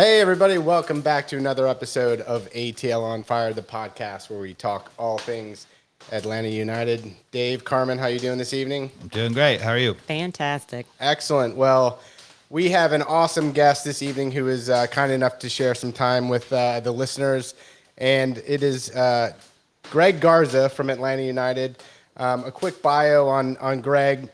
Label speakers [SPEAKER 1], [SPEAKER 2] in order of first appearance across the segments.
[SPEAKER 1] Hey, everybody, welcome back to another episode of ATL on Fire, the podcast where we talk all things Atlanta United. Dave, Carmen, how you doing this evening?
[SPEAKER 2] I'm doing great. How are you?
[SPEAKER 3] Fantastic.
[SPEAKER 1] Excellent. Well, we have an awesome guest this evening who is kind enough to share some time with the listeners, and it is Greg Garza from Atlanta United. A quick bio on Greg.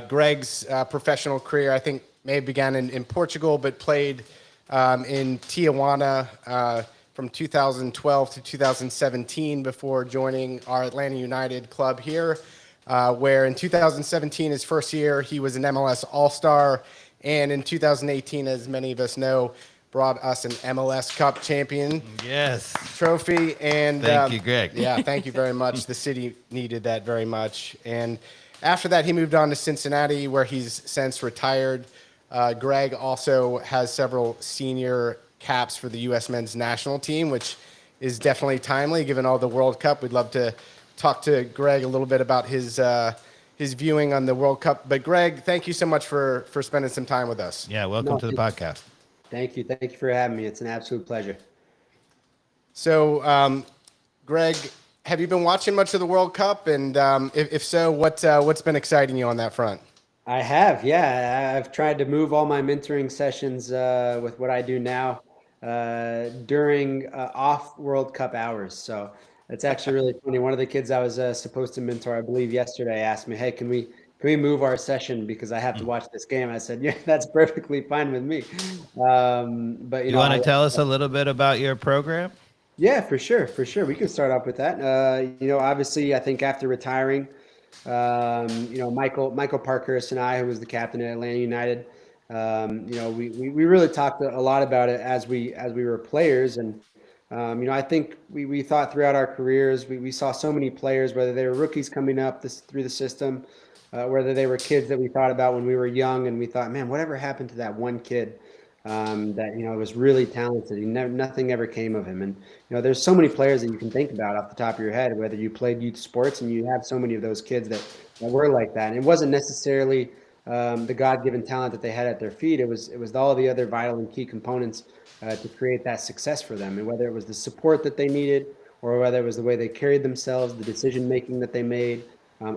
[SPEAKER 1] Greg's professional career, I think, may have began in Portugal, but played in Tijuana from 2012 to 2017 before joining our Atlanta United club here, where in 2017, his first year, he was an MLS All-Star, and in 2018, as many of us know, brought us an MLS Cup Champion trophy. And
[SPEAKER 2] Thank you, Greg.
[SPEAKER 1] Yeah, thank you very much. The city needed that very much. And after that, he moved on to Cincinnati, where he's since retired. Greg also has several senior caps for the U.S. men's national team, which is definitely timely given all the World Cup. We'd love to talk to Greg a little bit about his viewing on the World Cup. But Greg, thank you so much for spending some time with us.
[SPEAKER 2] Yeah, welcome to the podcast.
[SPEAKER 4] Thank you. Thank you for having me. It's an absolute pleasure.
[SPEAKER 1] So, Greg, have you been watching much of the World Cup? And if so, what's been exciting you on that front?
[SPEAKER 4] I have, yeah. I've tried to move all my mentoring sessions with what I do now during off World Cup hours. So it's actually really funny. One of the kids I was supposed to mentor, I believe yesterday, asked me, "Hey, can we move our session because I have to watch this game?" I said, "Yeah, that's perfectly fine with me." But
[SPEAKER 2] You want to tell us a little bit about your program?
[SPEAKER 4] Yeah, for sure, for sure. We can start off with that. Obviously, I think after retiring. Michael Parkhurst and I, who was the captain at Atlanta United, we really talked a lot about it as we were players. And, I think we thought throughout our careers, we saw so many players, whether they were rookies coming up through the system, whether they were kids that we thought about when we were young. And we thought, man, whatever happened to that one kid that was really talented? Nothing ever came of him. And there's so many players that you can think about off the top of your head, whether you played youth sports, and you have so many of those kids that were like that. And it wasn't necessarily the God-given talent that they had at their feet. It was all the other vital and key components to create that success for them. And whether it was the support that they needed, or whether it was the way they carried themselves, the decision making that they made.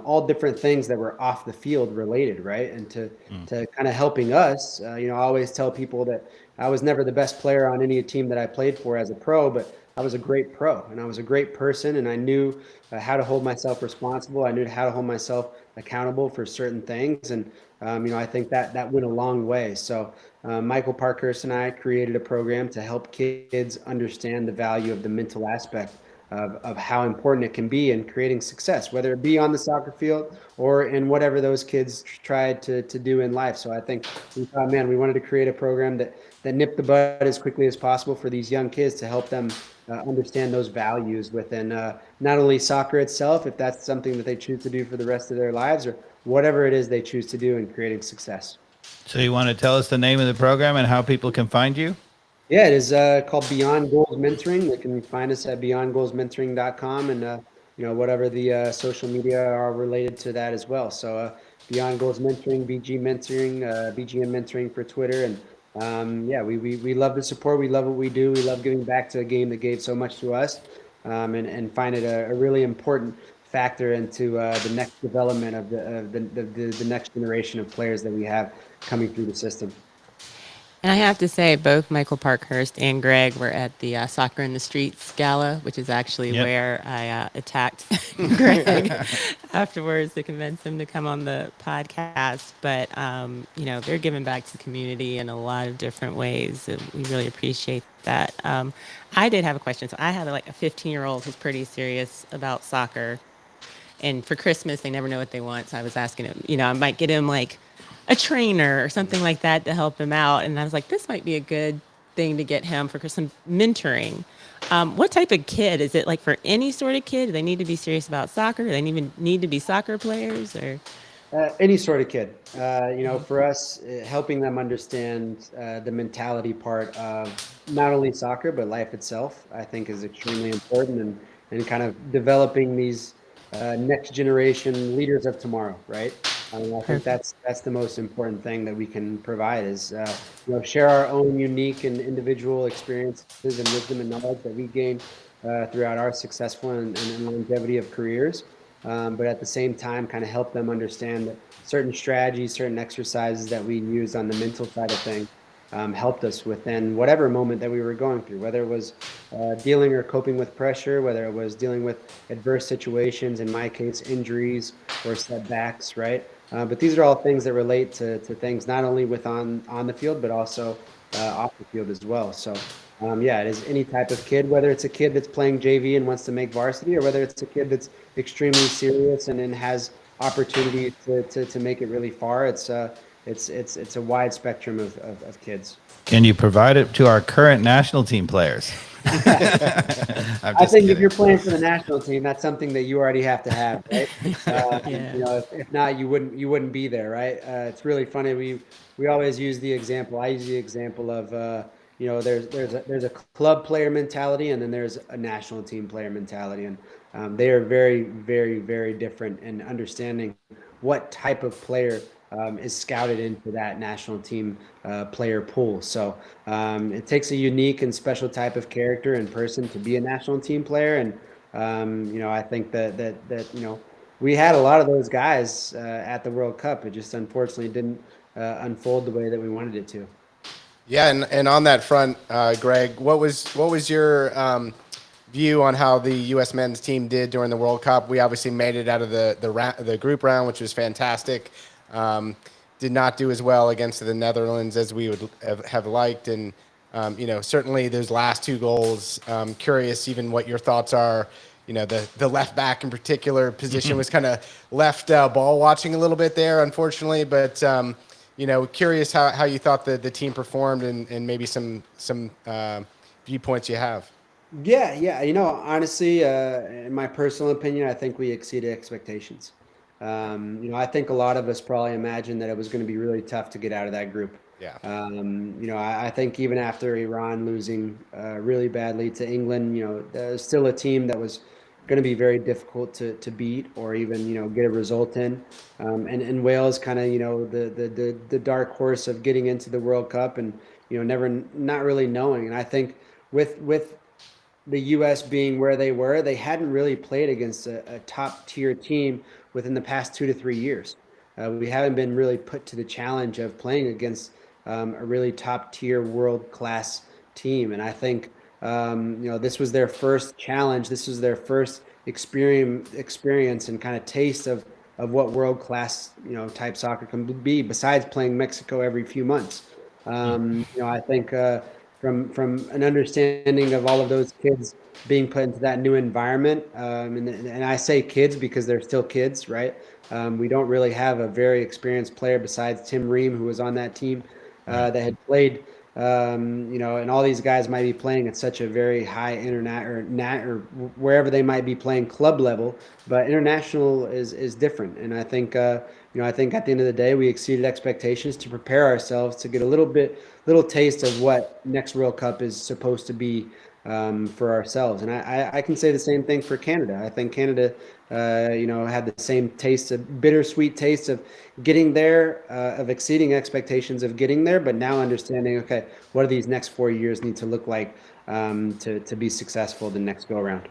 [SPEAKER 4] All different things that were off the field related, right? And to kind of helping us, I always tell people that I was never the best player on any team that I played for as a pro, but I was a great pro, and I was a great person, and I knew how to hold myself responsible. I knew how to hold myself accountable for certain things, and I think that went a long way. So Michael Parkhurst and I created a program to help kids understand the value of the mental aspect of how important it can be in creating success, whether it be on the soccer field or in whatever those kids tried to do in life. So I think we thought, man, we wanted to create a program that nipped the bud as quickly as possible for these young kids to help them understand those values within not only soccer itself, if that's something that they choose to do for the rest of their lives, or whatever it is they choose to do in creating success.
[SPEAKER 2] So you want to tell us the name of the program and how people can find you?
[SPEAKER 4] Yeah, it is called Beyond Goals Mentoring. They can find us at beyondgoalsmentoring.com, and whatever the social media are related to that as well. So Beyond Goals Mentoring, BG Mentoring, BGM Mentoring for Twitter, and we love the support. We love what we do. We love giving back to a game that gave so much to us, and find it a really important factor into the next development of the next generation of players that we have coming through the system.
[SPEAKER 3] And I have to say, both Michael Parkhurst and Greg were at the Soccer in the Streets gala, which is actually where I attacked Greg afterwards to convince him to come on the podcast. But, they're giving back to the community in a lot of different ways. And we really appreciate that. I did have a question. So I have a 15-year-old who's pretty serious about soccer. And for Christmas, they never know what they want. So I was asking him, I might get him a trainer or something like that to help him out. And I was like, this might be a good thing to get him for some mentoring. What type of kid? Is it for any sort of kid? Do they need to be serious about soccer? Do they even need to be soccer players? Or
[SPEAKER 4] any sort of kid. For us, helping them understand the mentality part of not only soccer, but life itself, I think is extremely important, and kind of developing these next generation leaders of tomorrow, right? I think
[SPEAKER 3] Perfect.
[SPEAKER 4] that's the most important thing that we can provide is, share our own unique and individual experiences and wisdom and knowledge that we gain throughout our successful and longevity of careers. But at the same time, kind of help them understand that certain strategies, certain exercises that we use on the mental side of things helped us within whatever moment that we were going through, whether it was dealing or coping with pressure, whether it was dealing with adverse situations, in my case, injuries or setbacks, right? But these are all things that relate to things not only with on the field, but also off the field as well. So, yeah, it is any type of kid, whether it's a kid that's playing JV and wants to make varsity, or whether it's a kid that's extremely serious and then has opportunity to make it really far. It's a wide spectrum of kids.
[SPEAKER 2] Can you provide it to our current national team players? I'm
[SPEAKER 4] I
[SPEAKER 2] just
[SPEAKER 4] think if
[SPEAKER 2] kidding.
[SPEAKER 4] you're playing for the national team, that's something that you already have to have, right?
[SPEAKER 3] Yeah.
[SPEAKER 4] If not, you wouldn't be there, right? It's really funny. We always use the example. I use the example of there's a club player mentality, and then there's a national team player mentality, and they are very, very, very different in understanding what type of player is scouted into that national team player pool. So it takes a unique and special type of character and person to be a national team player. And I think that we had a lot of those guys at the World Cup. It just unfortunately didn't unfold the way that we wanted it to.
[SPEAKER 1] Yeah, and on that front, Greg, what was your view on how the U.S. men's team did during the World Cup? We obviously made it out of the group round, which was fantastic. Did not do as well against the Netherlands as we would have liked, and certainly those last two goals. Curious, even what your thoughts are. The left back in particular position was kind of left ball watching a little bit there, unfortunately, but. Curious how you thought the team performed and maybe some viewpoints you have.
[SPEAKER 4] Yeah, yeah. Honestly, in my personal opinion, I think we exceeded expectations. I think a lot of us probably imagined that it was going to be really tough to get out of that group.
[SPEAKER 1] Yeah.
[SPEAKER 4] I think even after Iran losing really badly to England, there's still a team that was going to be very difficult to beat or even, get a result in. And Wales kind of, the dark horse of getting into the World Cup and, not really knowing. And I think with the U.S. being where they were, they hadn't really played against a top tier team within the past 2 to 3 years. We haven't been really put to the challenge of playing against a really top tier world class team. And I think, this was their first challenge. This was their first experience and kind of taste of what world class, type soccer can be besides playing Mexico every few months. I think, from an understanding of all of those kids being put into that new environment. And I say kids because they're still kids, right? We don't really have a very experienced player besides Tim Ream, who was on that team
[SPEAKER 2] Right.
[SPEAKER 4] that had played. And all these guys might be playing at such a very high internet or wherever they might be playing club level, but international is different. And I think I think at the end of the day, we exceeded expectations to prepare ourselves to get a little taste of what next World Cup is supposed to be for ourselves. And I can say the same thing for Canada. I think Canada, had the same taste, a bittersweet taste of getting there, of exceeding expectations of getting there, but now understanding, okay, what do these next 4 years need to look like to be successful the next go around?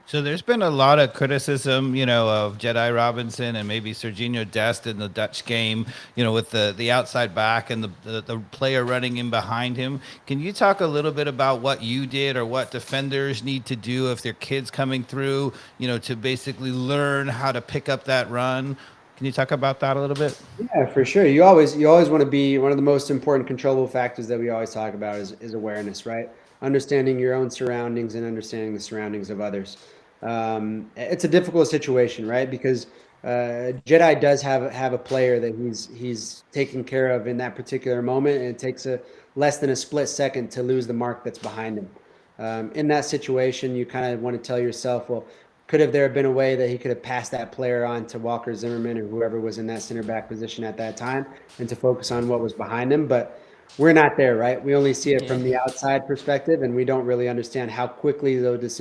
[SPEAKER 2] So there's been a lot of criticism, of Jedi Robinson and maybe Serginho Dest in the Dutch game, with the outside back and the player running in behind him. Can you talk a little bit about what you did or what defenders need to do if their kids coming through, to basically learn how to pick up that run? Can you talk about that a little bit?
[SPEAKER 4] Yeah, for sure. You always want to be one of the most important controllable factors that we always talk about is awareness, right? Understanding your own surroundings and understanding the surroundings of others. It's a difficult situation, right? Because Jedi does have a player that he's taking care of in that particular moment, and it takes a less than a split second to lose the mark that's behind him. In that situation, you kind of want to tell yourself, well, there have been a way that he could have passed that player on to Walker Zimmerman or whoever was in that center back position at that time and to focus on what was behind him? But we're not there, right? We only see it
[SPEAKER 3] Yeah.
[SPEAKER 4] from the outside perspective, and we don't really understand how quickly those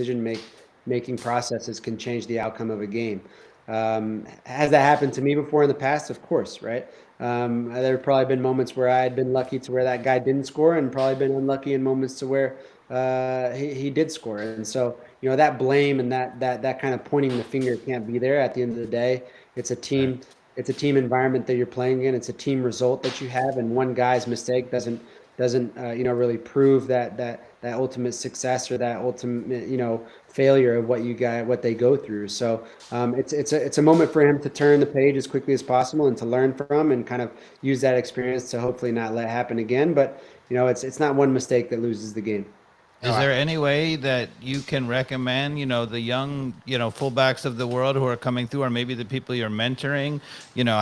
[SPEAKER 4] making processes can change the outcome of a game. Has that happened to me before in the past? Of course, right? There have probably been moments where I had been lucky to where that guy didn't score, and probably been unlucky in moments to where he did score. And so, that blame and that kind of pointing the finger can't be there. At the end of the day, it's a team. It's a team environment that you're playing in. It's a team result that you have, and one guy's mistake doesn't really prove that ultimate success or that ultimate failure of what they go through. So it's a moment for him to turn the page as quickly as possible and to learn from and kind of use that experience to hopefully not let it happen again. But it's not one mistake that loses the game.
[SPEAKER 2] Is there any way that you can recommend, the young, fullbacks of the world who are coming through, or maybe the people you're mentoring,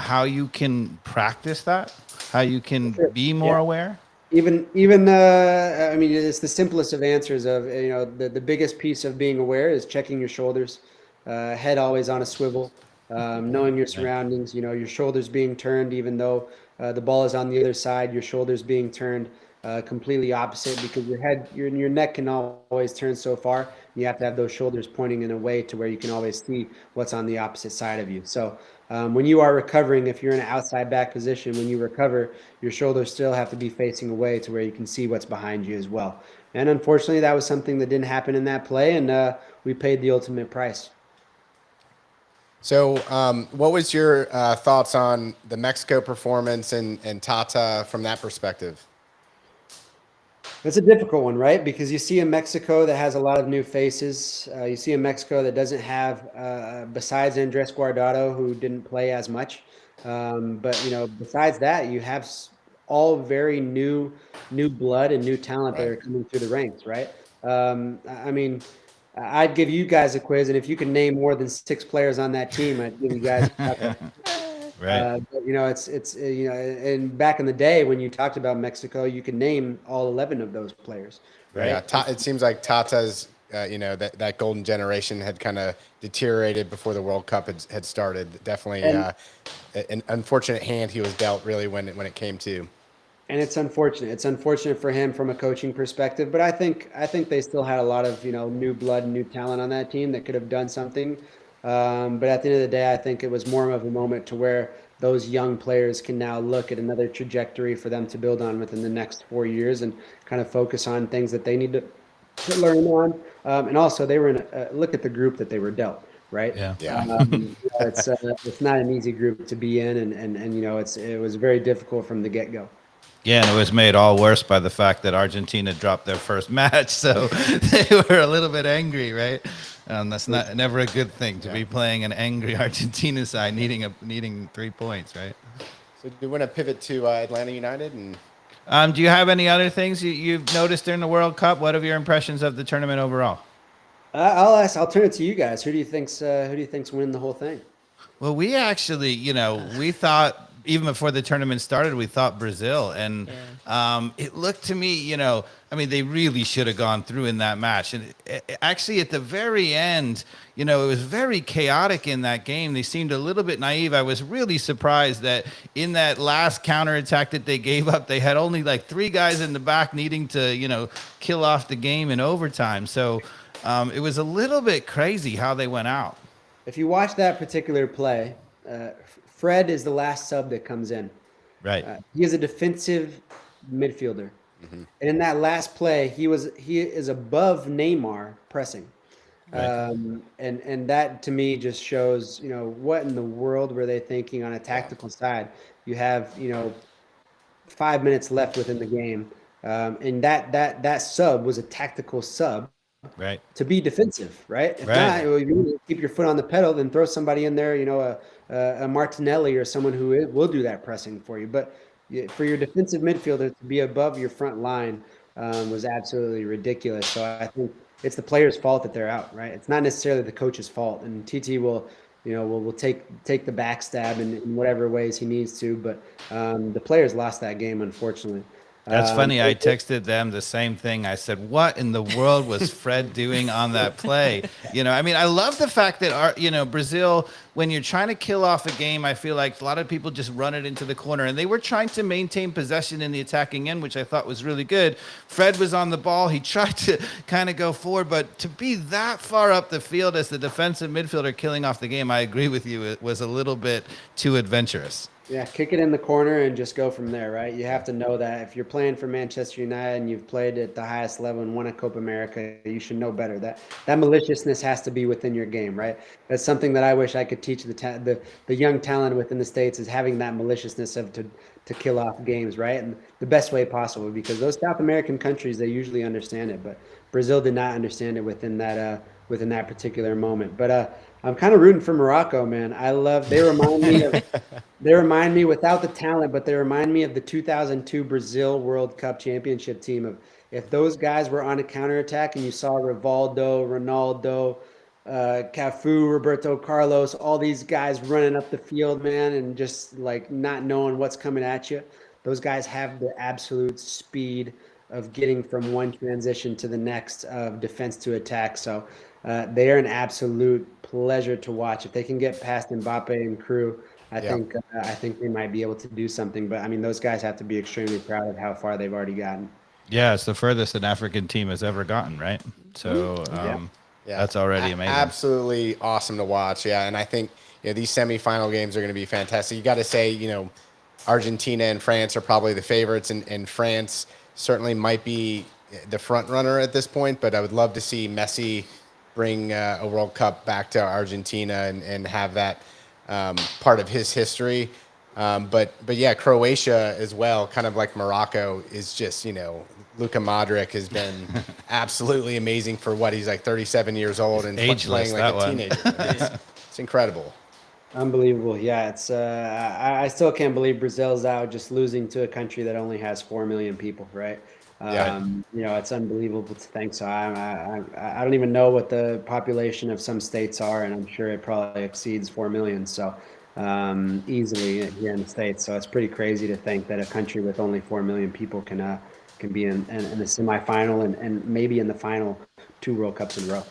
[SPEAKER 2] how you can practice that, how you can be more aware?
[SPEAKER 4] Even I mean, it's the simplest of answers of, the biggest piece of being aware is checking your shoulders, head always on a swivel, knowing your surroundings, your shoulders being turned, even though the ball is on the other side, your shoulders being turned completely opposite, because your neck can always turn so far. You have to have those shoulders pointing in a way to where you can always see what's on the opposite side of you. So when you are recovering, if you're in an outside back position, when you recover, your shoulders still have to be facing away to where you can see what's behind you as well. And unfortunately, that was something that didn't happen in that play, and we paid the ultimate price.
[SPEAKER 1] So what was your thoughts on the Mexico performance and Tata from that perspective?
[SPEAKER 4] It's a difficult one, right? Because you see a Mexico that has a lot of new faces. You see a Mexico that doesn't have, besides Andres Guardado, who didn't play as much. But besides that, you have all very new blood and new talent that are coming through the ranks, right? I mean, I'd give you guys a quiz, and if you can name more than 6 players on that team, I'd give you guys.
[SPEAKER 2] Right.
[SPEAKER 4] But, it's and back in the day when you talked about Mexico, you could name all 11 of those players, right?
[SPEAKER 1] Yeah, it seems like Tata's, that golden generation had kind of deteriorated before the World Cup had started. Definitely an unfortunate hand he was dealt, really, when it came to.
[SPEAKER 4] And it's unfortunate. It's unfortunate for him from a coaching perspective, but I think they still had a lot of new blood and new talent on that team that could have done something. But at the end of the day, I think it was more of a moment to where those young players can now look at another trajectory for them to build on within the next 4 years and kind of focus on things that they need to learn on. And also, they were in look at the group that they were dealt, right?
[SPEAKER 2] Yeah.
[SPEAKER 4] It's not an easy group to be in, and it was very difficult from the get-go.
[SPEAKER 2] Yeah, and it was made all worse by the fact that Argentina dropped their first match, so they were a little bit angry, right? That's never a good thing to be playing an angry Argentina side, needing 3 points, right?
[SPEAKER 1] So do you want to pivot to Atlanta United? And
[SPEAKER 2] do you have any other things you've noticed during the World Cup? What are your impressions of the tournament overall?
[SPEAKER 4] I'll turn it to you guys. Who do you think's winning the whole thing?
[SPEAKER 2] Well, we actually, we thought, even before the tournament started, we thought Brazil. And it looked to me, they really should have gone through in that match. And actually, at the very end, it was very chaotic in that game. They seemed a little bit naive. I was really surprised that in that last counterattack that they gave up, they had only like 3 guys in the back needing to, kill off the game in overtime. So it was a little bit crazy how they went out.
[SPEAKER 4] If you watch that particular play, Fred is the last sub that comes in.
[SPEAKER 2] Right.
[SPEAKER 4] He is a defensive midfielder. Mm-hmm. And in that last play, he is above Neymar pressing. Right. And that to me just shows, what in the world were they thinking on a tactical side? You have, 5 minutes left within the game. And that sub was a tactical sub.
[SPEAKER 2] Right.
[SPEAKER 4] To be defensive, right? If not, you keep your foot on the pedal, then throw somebody in there, a Martinelli or someone who will do that pressing for you. But for your defensive midfielder to be above your front line was absolutely ridiculous. So I think it's the player's fault that they're out, right? It's not necessarily the coach's fault. And TT will take the backstab in whatever ways he needs to. But the players lost that game, unfortunately.
[SPEAKER 2] That's funny. I texted them the same thing. I said, "What in the world was Fred doing on that play?" I mean, I love the fact that Brazil, when you're trying to kill off a game, I feel like a lot of people just run it into the corner, and they were trying to maintain possession in the attacking end, which I thought was really good. Fred was on the ball. He tried to kind of go forward, but to be that far up the field as the defensive midfielder killing off the game, I agree with you. It was a little bit too adventurous.
[SPEAKER 4] Yeah, kick it in the corner and just go from there, right? You have to know that if you're playing for Manchester United and you've played at the highest level and won a Copa America, you should know better. That maliciousness has to be within your game, right? That's something that I wish I could teach the young talent within the States, is having that maliciousness to kill off games, right? And the best way possible, because those South American countries, they usually understand it, but Brazil did not understand it within that particular moment. But I'm kind of rooting for Morocco, man. They remind me without the talent, but they remind me of the 2002 Brazil World Cup Championship team. Of if those guys were on a counterattack and you saw Rivaldo, Ronaldo, Cafu, Roberto Carlos, all these guys running up the field, man, and just like not knowing what's coming at you. Those guys have the absolute speed of getting from one transition to the next, of defense to attack. So they are an absolute pleasure to watch. If they can get past Mbappe and crew, I think they might be able to do something. But I mean, those guys have to be extremely proud of how far they've already gotten.
[SPEAKER 2] Yeah, it's the furthest an African team has ever gotten, right? So that's already amazing.
[SPEAKER 1] Absolutely awesome to watch. Yeah, and I think these semifinal games are going to be fantastic. You got to say, Argentina and France are probably the favorites, and France certainly might be the front runner at this point. But I would love to see Messi bring a World Cup back to Argentina and have that part of his history. But yeah, Croatia as well, kind of like Morocco, is just, Luka Modric has been absolutely amazing for he's like 37 years old and
[SPEAKER 2] ageless,
[SPEAKER 1] playing like a teenager. It's incredible.
[SPEAKER 4] Unbelievable. Yeah, it's I still can't believe Brazil's out, just losing to a country that only has 4 million people, right? It's unbelievable to think. So I don't even know what the population of some states are, and I'm sure it probably exceeds 4 million. So easily here in the States. So it's pretty crazy to think that a country with only 4 million people can be in the semifinal and maybe in the final 2 World Cups in a row.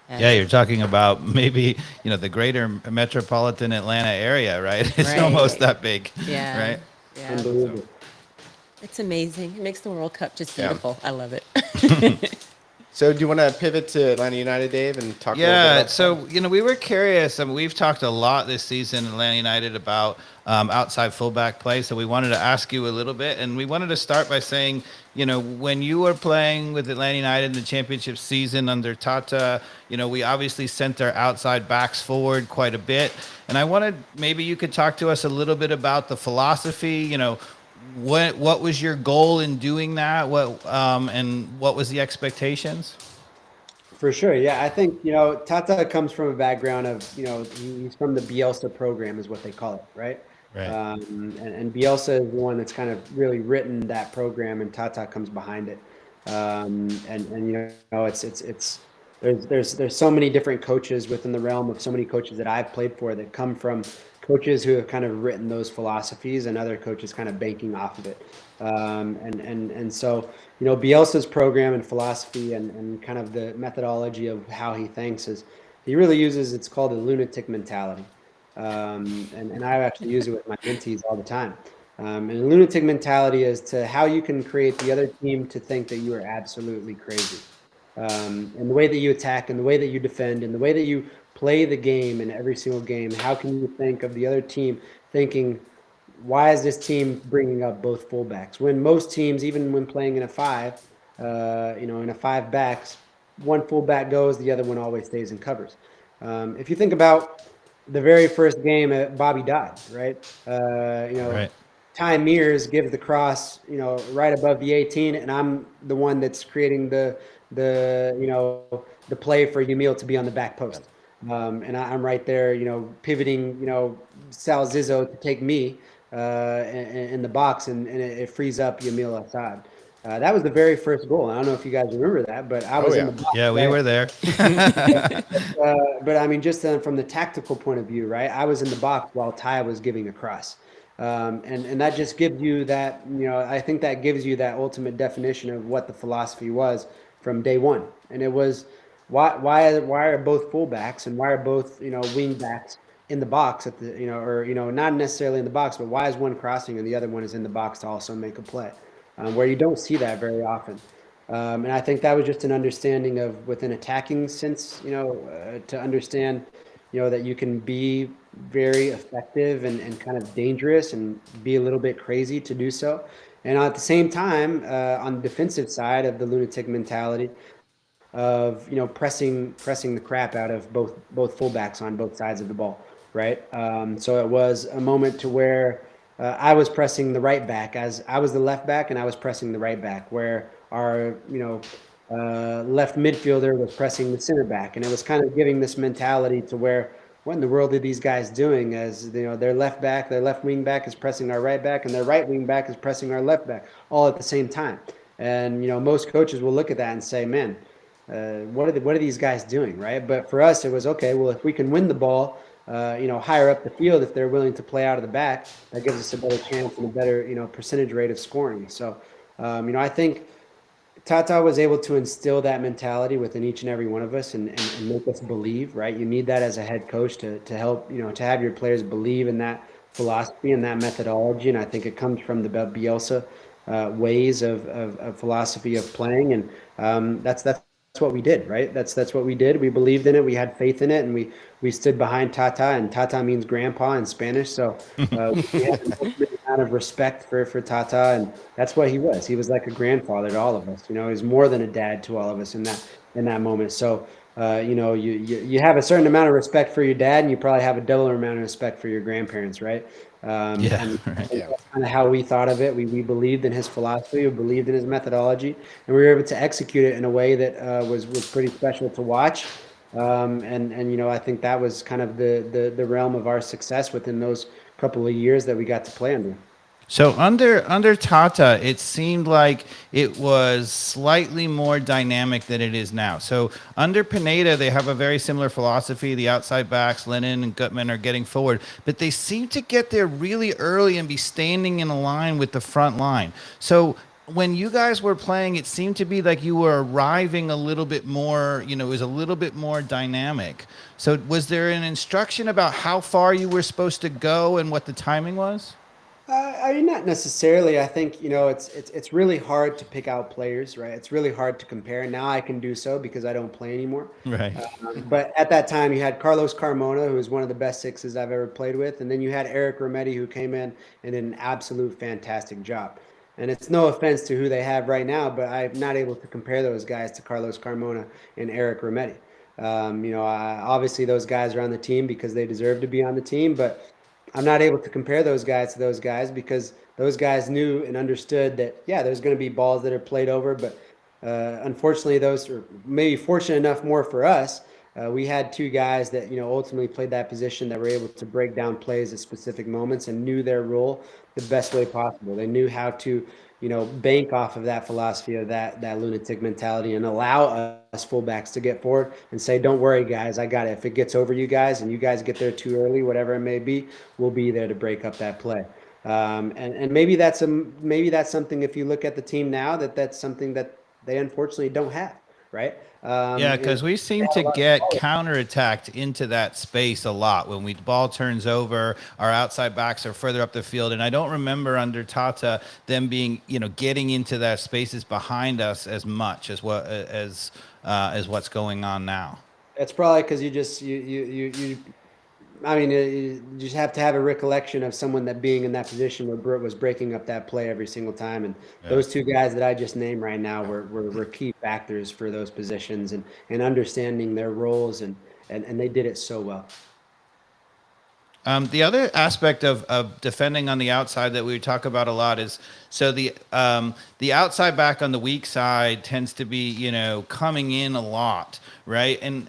[SPEAKER 2] Yeah, you're talking about maybe, the greater metropolitan Atlanta area, right? It's almost that big.
[SPEAKER 3] Yeah.
[SPEAKER 2] Right?
[SPEAKER 3] Yeah.
[SPEAKER 4] Unbelievable.
[SPEAKER 3] It's amazing. It makes the World Cup just beautiful. I love it.
[SPEAKER 1] So do you want to pivot to Atlanta United, Dave, and talk a little bit about
[SPEAKER 2] so, we were curious. I mean, we've talked a lot this season in Atlanta United about outside fullback play. So we wanted to ask you a little bit, and we wanted to start by saying, when you were playing with Atlanta United in the championship season under Tata, we obviously sent our outside backs forward quite a bit. And I wanted, maybe you could talk to us a little bit about the philosophy, what was your goal in doing that? And what was the expectations?
[SPEAKER 4] For sure. Yeah, I think, Tata comes from a background of, he's from the Bielsa program is what they call it, right?
[SPEAKER 2] Right.
[SPEAKER 4] And Bielsa is the one that's kind of really written that program, and Tata comes behind it. There's so many different coaches within the realm of so many coaches that I've played for that come from coaches who have kind of written those philosophies, and other coaches kind of banking off of it. So Bielsa's program and philosophy and kind of the methodology of how he thinks is he really uses, it's called a lunatic mentality. And I actually use it with my mentees all the time. And a lunatic mentality is to how you can create the other team to think that you are absolutely crazy. And the way that you attack and the way that you defend and the way that you play the game in every single game, how can you think of the other team thinking, why is this team bringing up both fullbacks? When most teams, even when playing in a 5, in a 5 backs, one fullback goes, the other one always stays and covers. If you think about the very first game at Bobby Dodd, right?
[SPEAKER 2] Right.
[SPEAKER 4] Ty Mears gives the cross, right above the 18, and I'm the one that's creating the play for Yamil to be on the back post. And I'm right there, pivoting, Sal Zizzo to take me in the box, and it frees up Yamil Assad. That was the very first goal. I don't know if you guys remember that, but I was in the box.
[SPEAKER 2] Yeah, we were there.
[SPEAKER 4] But I mean, just from the tactical point of view, right? I was in the box while Ty was giving a cross. And that just gives you that, I think that gives you that ultimate definition of what the philosophy was from day one. And it was, why are both fullbacks and why are both, wing backs in the box at the, or, not necessarily in the box, but why is one crossing and the other one is in the box to also make a play, where you don't see that very often. And I think that was just an understanding of, with an attacking sense, to understand, that you can be very effective and kind of dangerous and be a little bit crazy to do so. And at the same time, on the defensive side of the lunatic mentality of, pressing the crap out of both fullbacks on both sides of the ball, right? So it was a moment to where I was pressing the right back, as I was the left back, and I was pressing the right back, where our left midfielder was pressing the center back, and it was kind of giving this mentality to where, what in the world are these guys doing? As their left wing back is pressing our right back, and their right wing back is pressing our left back, all at the same time. And most coaches will look at that and say, "Man, what are these guys doing?" Right? But for us, it was okay. Well, if we can win the ball, higher up the field, if they're willing to play out of the back, that gives us a better chance and a better, percentage rate of scoring. So, I think Tata was able to instill that mentality within each and every one of us, and make us believe, right? You need that as a head coach to help, to have your players believe in that philosophy and that methodology. And I think it comes from the Bielsa ways of philosophy of playing. And that's what we did, right? That's what we did. We believed in it. We had faith in it, and we stood behind Tata. And Tata means grandpa in Spanish, so we had an ultimate amount of respect for Tata, and that's what he was. He was like a grandfather to all of us. He was more than a dad to all of us in that moment. So you have a certain amount of respect for your dad, and you probably have a double amount of respect for your grandparents, right? And that's kind of how we thought of it. We believed in his philosophy, we believed in his methodology, and we were able to execute it in a way that was pretty special to watch. And I think that was kind of the realm of our success within those couple of years that we got to play under.
[SPEAKER 2] So under Tata, it seemed like it was slightly more dynamic than it is now. So under Pineda, they have a very similar philosophy. The outside backs, Lennon and Gutman, are getting forward, but they seem to get there really early and be standing in a line with the front line. So when you guys were playing, it seemed to be like you were arriving a little bit more, it was a little bit more dynamic. So was there an instruction about how far you were supposed to go and what the timing was?
[SPEAKER 4] I mean, not necessarily. I think it's really hard to pick out players, right? It's really hard to compare. Now I can do so because I don't play anymore.
[SPEAKER 2] Right.
[SPEAKER 4] But at that time, you had Carlos Carmona, who was one of the best sixes I've ever played with, and then you had Eric Rometti, who came in and did an absolute fantastic job. And it's no offense to who they have right now, but I'm not able to compare those guys to Carlos Carmona and Eric Rometti. Obviously those guys are on the team because they deserve to be on the team, but I'm not able to compare those guys to those guys because those guys knew and understood that, yeah, there's going to be balls that are played over, but unfortunately, those, or maybe fortunate enough more for us, we had two guys that ultimately played that position that were able to break down plays at specific moments and knew their role the best way possible. They knew how to bank off of that philosophy of that lunatic mentality and allow us fullbacks to get forward and say, "Don't worry, guys, I got it. If it gets over you guys and you guys get there too early, whatever it may be, we'll be there to break up that play." And maybe that's something. If you look at the team now, that's something that they unfortunately don't have, right?
[SPEAKER 2] Yeah, because we seem to get counterattacked into that space a lot when ball turns over. Our outside backs are further up the field, and I don't remember under Tata them being getting into that spaces behind us as much as what's going on now.
[SPEAKER 4] It's probably because you I mean, you just have to have a recollection of someone that being in that position where Britt was breaking up that play every single time. And those two guys that I just named right now were key factors for those positions and understanding their roles, and they did it so well.
[SPEAKER 2] The other aspect of defending on the outside that we talk about a lot is the outside back on the weak side tends to be coming in a lot, right? And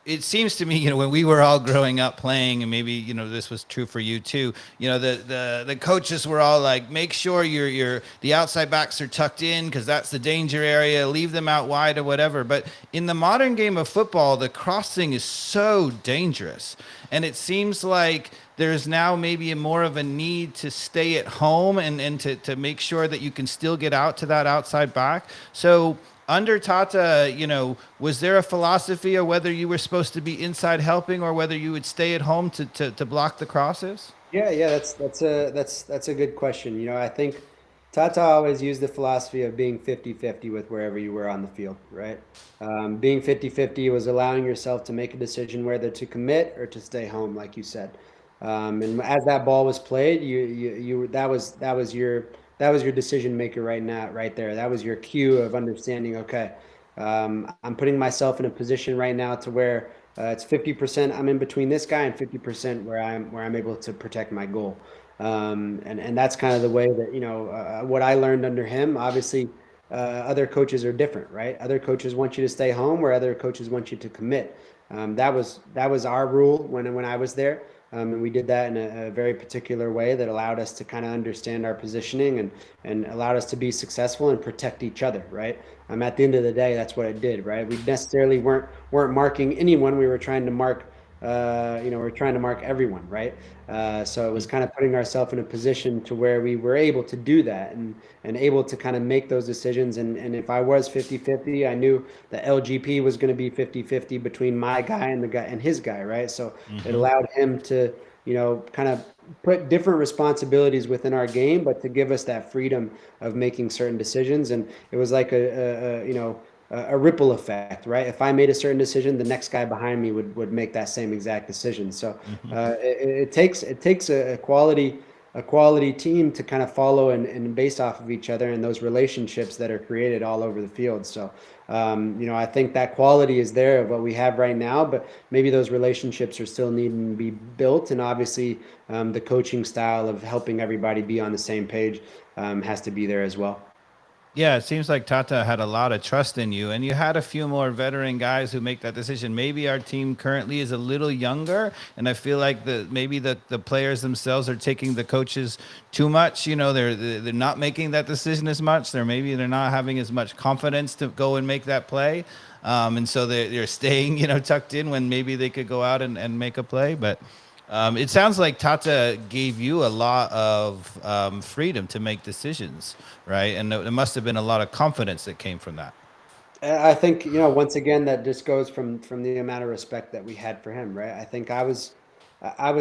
[SPEAKER 2] it seems to me when we were all growing up playing, and maybe this was true for you too. The coaches were all like, make sure the outside backs are tucked in because that's the danger area. Leave them out wide or whatever. But in the modern game of football, the crossing is so dangerous. And it seems like there's now maybe more of a need to stay at home and to make sure that you can still get out to that outside back. So under Tata, was there a philosophy of whether you were supposed to be inside helping or whether you would stay at home to block the crosses?
[SPEAKER 4] Yeah, that's a good question. I think Tata always used the philosophy of being 50-50 with wherever you were on the field, right? Being 50-50 was allowing yourself to make a decision whether to commit or to stay home, like you said. And as that ball was played, that was your decision maker right there. That was your cue of understanding, okay, I'm putting myself in a position right now to where it's 50% I'm in between this guy and 50% where I'm able to protect my goal. And that's kind of the way that, what I learned under him. Obviously, other coaches are different, right? Other coaches want you to stay home, where other coaches want you to commit. That was our rule when I was there. And we did that in a very particular way that allowed us to kind of understand our positioning and allowed us to be successful and protect each other, right? At the end of the day, that's what it did, right? We necessarily weren't marking anyone. We were trying to mark, we're trying to mark everyone, right? So it was kind of putting ourselves in a position to where we were able to do that and able to kind of make those decisions. And if I was 50-50, I knew the LGP was going to be 50-50 between my guy and the guy and his guy, right? So it allowed him to, kind of put different responsibilities within our game, but to give us that freedom of making certain decisions. And it was like a ripple effect, right? If I made a certain decision, the next guy behind me would make that same exact decision. So it takes a quality team to kind of follow and base off of each other and those relationships that are created all over the field. So I think that quality is there of what we have right now, but maybe those relationships are still needing to be built. And obviously, the coaching style of helping everybody be on the same page has to be there as well.
[SPEAKER 2] Yeah, it seems like Tata had a lot of trust in you, and you had a few more veteran guys who make that decision. Maybe our team currently is a little younger, and I feel like maybe the players themselves are taking the coaches too much. They're not making that decision as much. They're not having as much confidence to go and make that play, and so they're staying tucked in when maybe they could go out and make a play, but. It sounds like Tata gave you a lot of freedom to make decisions, right? And there must have been a lot of confidence that came from that.
[SPEAKER 4] I think, once again, that just goes from the amount of respect that we had for him, right? I think I was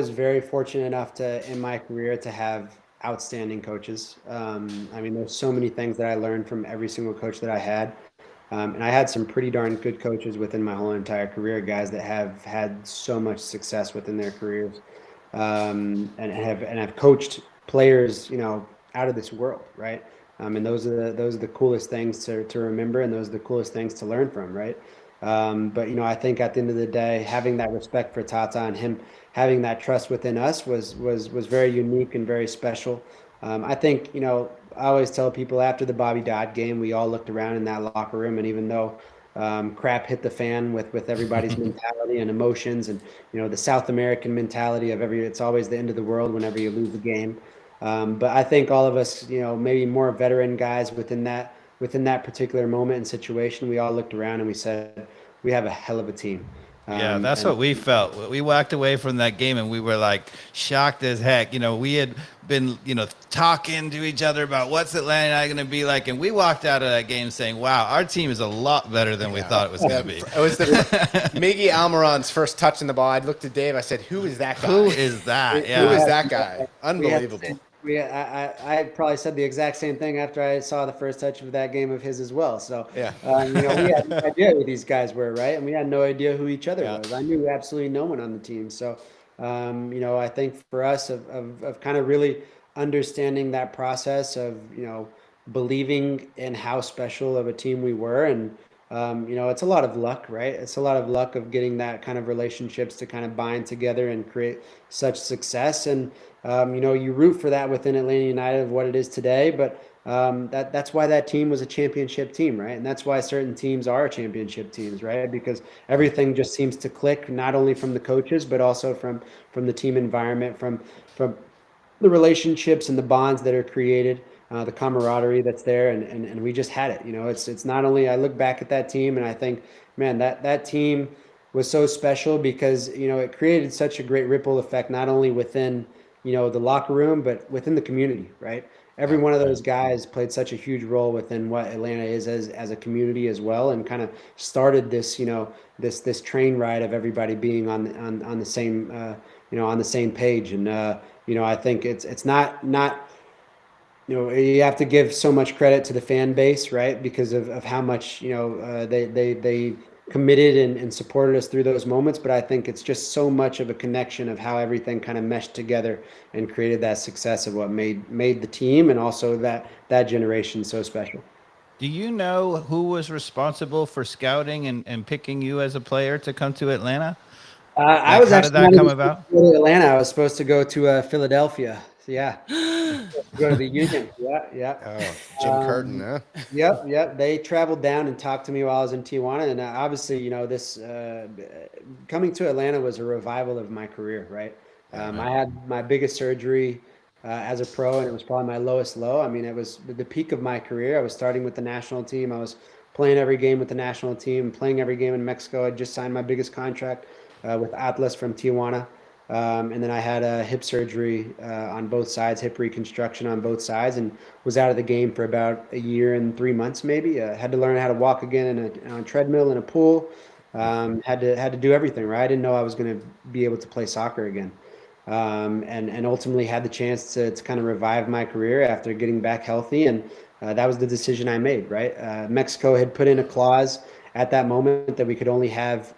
[SPEAKER 4] very fortunate enough in my career to have outstanding coaches. There's so many things that I learned from every single coach that I had. And I had some pretty darn good coaches within my whole entire career, guys that have had so much success within their careers, and have coached players, out of this world, right? And those are the coolest things to remember, and those are the coolest things to learn from, right? But I think at the end of the day, having that respect for Tata and him having that trust within us was very unique and very special. I think, I always tell people after the Bobby Dodd game, we all looked around in that locker room, and even though crap hit the fan with everybody's mentality and emotions, and the South American mentality of it's always the end of the world whenever you lose the game. But I think all of us, maybe more veteran guys within that particular moment and situation, we all looked around and we said, we have a hell of a team.
[SPEAKER 2] Yeah, that's what we felt. We walked away from that game and we were like shocked as heck. We had been, talking to each other about what's Atlanta United going to be like. And we walked out of that game saying, wow, our team is a lot better than we thought it was going to be.
[SPEAKER 1] It was Miggy Almiron's first touch in the ball. I looked at Dave. I said, who is that guy?
[SPEAKER 2] Who is that?
[SPEAKER 1] Yeah. Who is that guy? Unbelievable.
[SPEAKER 4] I probably said the exact same thing after I saw the first touch of that game of his as well. So,
[SPEAKER 1] yeah,
[SPEAKER 4] we had no idea who these guys were, right? And we had no idea who each other was. I knew absolutely no one on the team. So, I think for us of kind of really understanding that process of, believing in how special of a team we were. And, it's a lot of luck, right? It's a lot of luck of getting that kind of relationships to kind of bind together and create such success. And, you root for that within Atlanta United of what it is today, but that's why that team was a championship team, right? And that's why certain teams are championship teams, right? Because everything just seems to click, not only from the coaches, but also from the team environment, from the relationships and the bonds that are created, the camaraderie that's there, and we just had it. It's not only, I look back at that team and I think, man, that team was so special because, it created such a great ripple effect, not only within, the locker room, but within the community, right? Every one of those guys played such a huge role within what Atlanta is as a community as well, and kind of started this, this train ride of everybody being on the same, on the same page. And, I think it's not, you have to give so much credit to the fan base, right? Because of how much, they committed and supported us through those moments. But I think it's just so much of a connection of how everything kind of meshed together and created that success of what made the team, and also that generation so special.
[SPEAKER 2] Do you know who was responsible for scouting and picking you as a player to come to Atlanta?
[SPEAKER 4] I
[SPEAKER 2] Like,
[SPEAKER 4] was
[SPEAKER 2] how did
[SPEAKER 4] actually
[SPEAKER 2] that
[SPEAKER 4] not
[SPEAKER 2] come
[SPEAKER 4] even supposed
[SPEAKER 2] about?
[SPEAKER 4] to go to Atlanta. I was supposed to go to Philadelphia. So yeah, go to the Union. Yeah, yeah.
[SPEAKER 1] Oh, Jim Curtin,
[SPEAKER 4] Um,
[SPEAKER 1] huh?
[SPEAKER 4] yep. They traveled down and talked to me while I was in Tijuana, and obviously, this coming to Atlanta was a revival of my career. Right, I had my biggest surgery as a pro, and it was probably my lowest low. I mean, it was the peak of my career. I was starting with the national team. I was playing every game with the national team, playing every game in Mexico. I just signed my biggest contract with Atlas from Tijuana. And then I had a hip surgery on both sides, hip reconstruction on both sides, and was out of the game for about a year and 3 months, maybe. Had to learn how to walk again on a treadmill in a pool. Had to do everything, right? I didn't know I was going to be able to play soccer again. And ultimately had the chance to kind of revive my career after getting back healthy. And that was the decision I made, right? Mexico had put in a clause at that moment that we could only have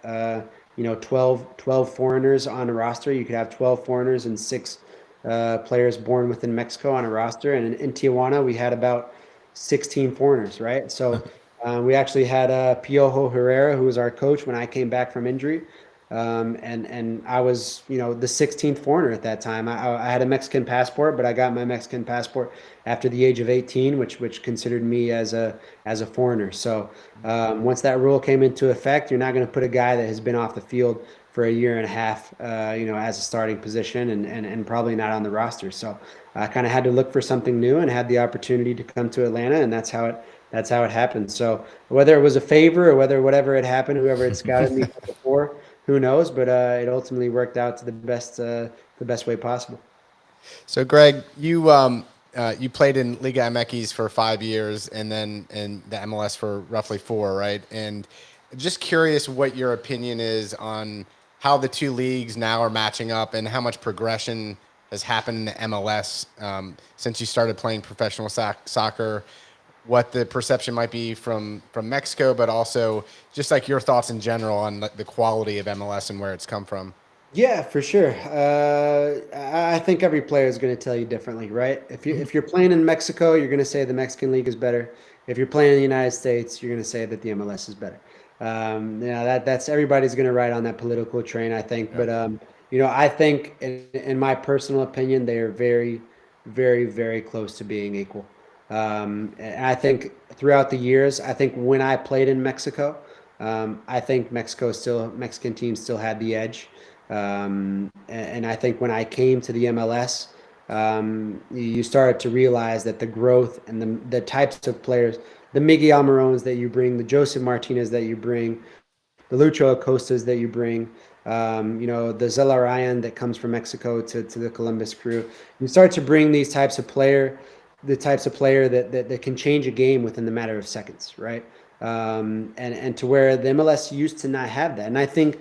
[SPEAKER 4] 12 foreigners on a roster. You could have 12 foreigners and six players born within Mexico on a roster. And in Tijuana, we had about 16 foreigners, right? So we actually had Piojo Herrera, who was our coach when I came back from injury. And I was, the 16th foreigner at that time. I had a Mexican passport, but I got my Mexican passport after the age of 18, which considered me as a foreigner. So once that rule came into effect, you're not going to put a guy that has been off the field for a year and a half, as a starting position, and probably not on the roster. So I kind of had to look for something new, and had the opportunity to come to Atlanta, and that's how it happened. So whether it was a favor or whatever had happened, whoever had scouted me before, who knows? But it ultimately worked out to the best way possible.
[SPEAKER 1] So, Greg, you played in Liga MX for 5 years, and then in the MLS for roughly 4, right? And just curious what your opinion is on how the two leagues now are matching up, and how much progression has happened in the MLS since you started playing professional soccer. What the perception might be from Mexico, but also just like your thoughts in general on the quality of MLS and where it's come from.
[SPEAKER 4] Yeah, for sure. I think every player is going to tell you differently, right? If you're playing in Mexico, you're going to say the Mexican league is better. If you're playing in the United States, you're going to say that the MLS is better. That's everybody's going to ride on that political train, I think.
[SPEAKER 1] Yeah.
[SPEAKER 4] But I think in my personal opinion, they are very, very, very close to being equal. And I think throughout the years, I think when I played in Mexico, I think Mexican teams still had the edge. And I think when I came to the MLS, you started to realize that the growth and the types of players, the Miguel Almirones that you bring, the Joseph Martinez that you bring, the Lucho Acostas that you bring, the Zella Ryan that comes from Mexico to the Columbus Crew. You start to bring the types of player that can change a game within the matter of seconds, right? And to where the MLS used to not have that. And I think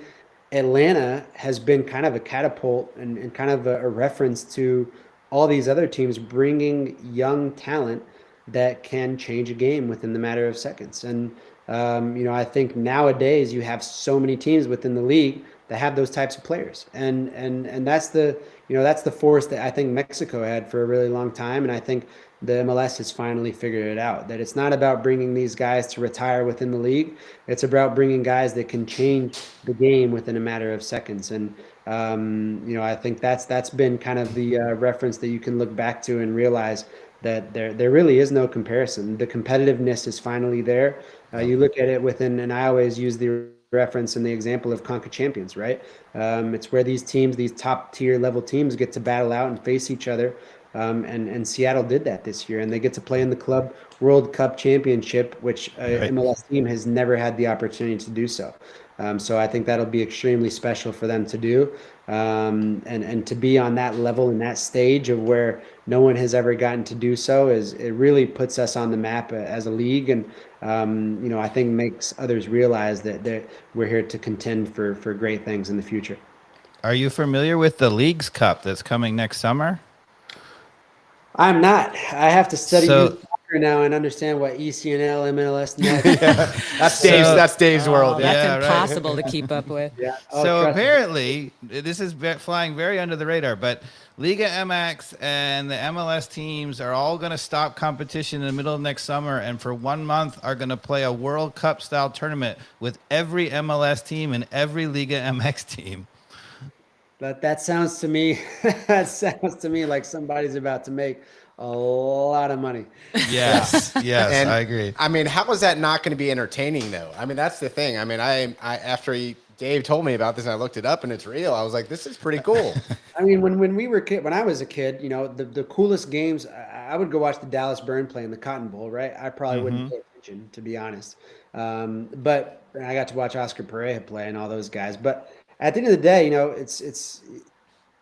[SPEAKER 4] Atlanta has been kind of a catapult and kind of a reference to all these other teams bringing young talent that can change a game within the matter of seconds. And I think nowadays you have so many teams within the league that have those types of players, and that's the force that I think Mexico had for a really long time, and I think the MLS has finally figured it out, that it's not about bringing these guys to retire within the league. It's about bringing guys that can change the game within a matter of seconds. And I think that's been kind of the reference that you can look back to and realize that there really is no comparison. The competitiveness is finally there. You look at it within, and I always use the reference and the example of CONCACAF champions, right? It's where these teams, these top tier level teams, get to battle out and face each other. And Seattle did that this year, and they get to play in the Club World Cup Championship, which
[SPEAKER 2] Right.
[SPEAKER 4] MLS team has never had the opportunity to do so. So I think that'll be extremely special for them to do. And to be on that level and that stage of where no one has ever gotten to do so is it really puts us on the map as a league. And, I think makes others realize that we're here to contend for great things in the future.
[SPEAKER 2] Are you familiar with the Leagues Cup that's coming next summer?
[SPEAKER 4] I'm not. I have to study
[SPEAKER 2] So-
[SPEAKER 4] youth soccer now and understand what ECNL, MLS Next.
[SPEAKER 1] That's Dave's world.
[SPEAKER 3] That's
[SPEAKER 2] Yeah, right.
[SPEAKER 3] impossible to keep up with.
[SPEAKER 4] Yeah.
[SPEAKER 2] So
[SPEAKER 4] trust me.
[SPEAKER 2] apparently, this is flying very under the radar, but Liga MX and the MLS teams are all going to stop competition in the middle of next summer, and for 1 month are going to play a World Cup style tournament with every MLS team and every Liga MX team.
[SPEAKER 4] But that sounds to me, that sounds to me like somebody's about to make a lot of money.
[SPEAKER 2] Yes, yes,
[SPEAKER 1] And,
[SPEAKER 2] I agree.
[SPEAKER 1] I mean, how is that not going to be entertaining, though? I mean, that's the thing. I mean, Dave told me about this and I looked it up and it's real. I was like, this is pretty cool.
[SPEAKER 4] I mean, when I was a kid, the coolest games, I would go watch the Dallas Burn play in the Cotton Bowl, right? I probably wouldn't pay attention, to be honest. But I got to watch Oscar Pereira play and all those guys. But at the end of the day, it's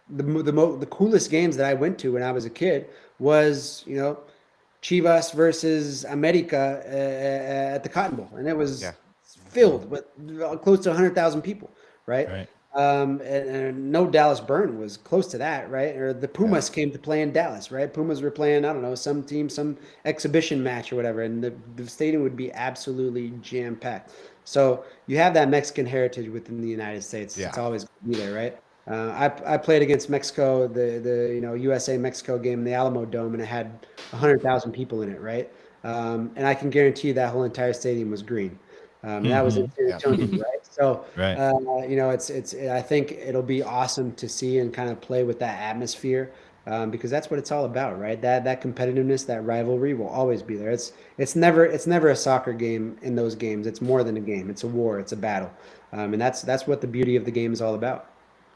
[SPEAKER 4] the coolest games that I went to when I was a kid was, Chivas versus America at the Cotton Bowl, and it was filled with close to 100,000 people, right?
[SPEAKER 2] Right.
[SPEAKER 4] And no Dallas Burn was close to that, right? Or the Pumas came to play in Dallas, right? Pumas were playing, I don't know, some team, some exhibition match or whatever, and the stadium would be absolutely jam-packed. So you have that Mexican heritage within the United States.
[SPEAKER 1] Yeah.
[SPEAKER 4] It's always going to be there, right? I played against Mexico, the USA Mexico game in the Alamo Dome, and it had 100,000 people in it, right? And I can guarantee you that whole entire stadium was green. That was in San Antonio, right? So,
[SPEAKER 2] Right.
[SPEAKER 4] I think it'll be awesome to see and kind of play with that atmosphere, because that's what it's all about, right? That competitiveness, that rivalry will always be there. It's never a soccer game in those games. It's more than a game. It's a war. It's a battle, and that's what the beauty of the game is all about.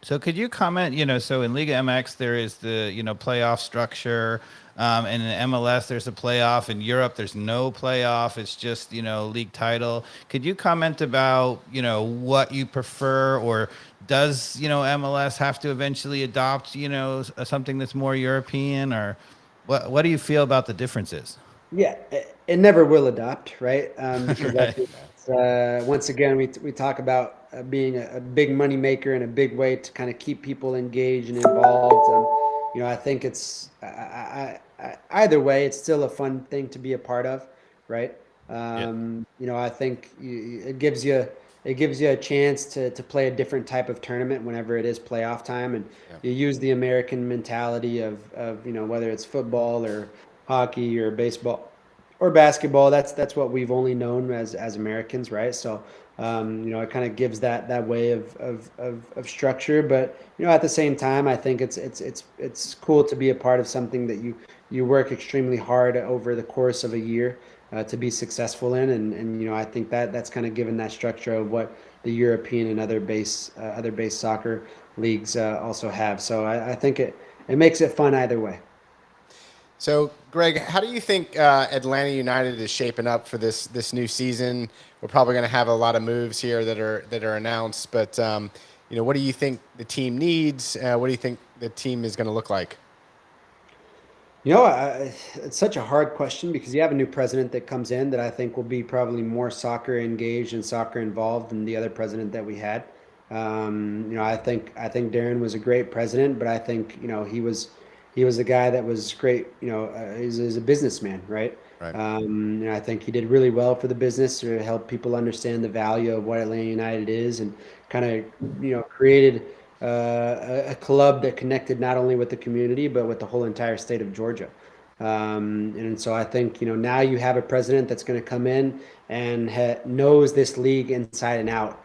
[SPEAKER 2] So could you comment, so in Liga MX, there is the, playoff structure, and in MLS, there's a playoff. In Europe, there's no playoff. It's just, league title. Could you comment about, what you prefer, or does, MLS have to eventually adopt, something that's more European, or what do you feel about the differences?
[SPEAKER 4] Yeah, it never will adopt, right? Because I think once again, we talk about being a big money maker and a big way to kind of keep people engaged and involved. I think it's either way, it's still a fun thing to be a part of, right? I think it gives you a chance to play a different type of tournament whenever it is playoff time, and you use the American mentality of whether it's football or hockey or baseball or basketball. That's what we've only known as Americans, right? So it kind of gives that way of structure, but at the same time, I think it's cool to be a part of something that you work extremely hard over the course of a year to be successful in, and I think that's kind of given that structure of what the European and other base soccer leagues also have. So I think it makes it fun either way.
[SPEAKER 1] So, Greg, how do you think Atlanta United is shaping up for this new season? We're probably going to have a lot of moves here that are announced, but what do you think the team needs? What do you think the team is going to look like?
[SPEAKER 4] It's such a hard question because you have a new president that comes in that I think will be probably more soccer engaged and soccer involved than the other president that we had. I think Darren was a great president, but I think he was a guy that was great. He's a businessman, right?
[SPEAKER 1] Right.
[SPEAKER 4] I think he did really well for the business to help people understand the value of what Atlanta United is, and kind of created a club that connected not only with the community but with the whole entire state of Georgia. And so I think now you have a president that's going to come in and knows this league inside and out,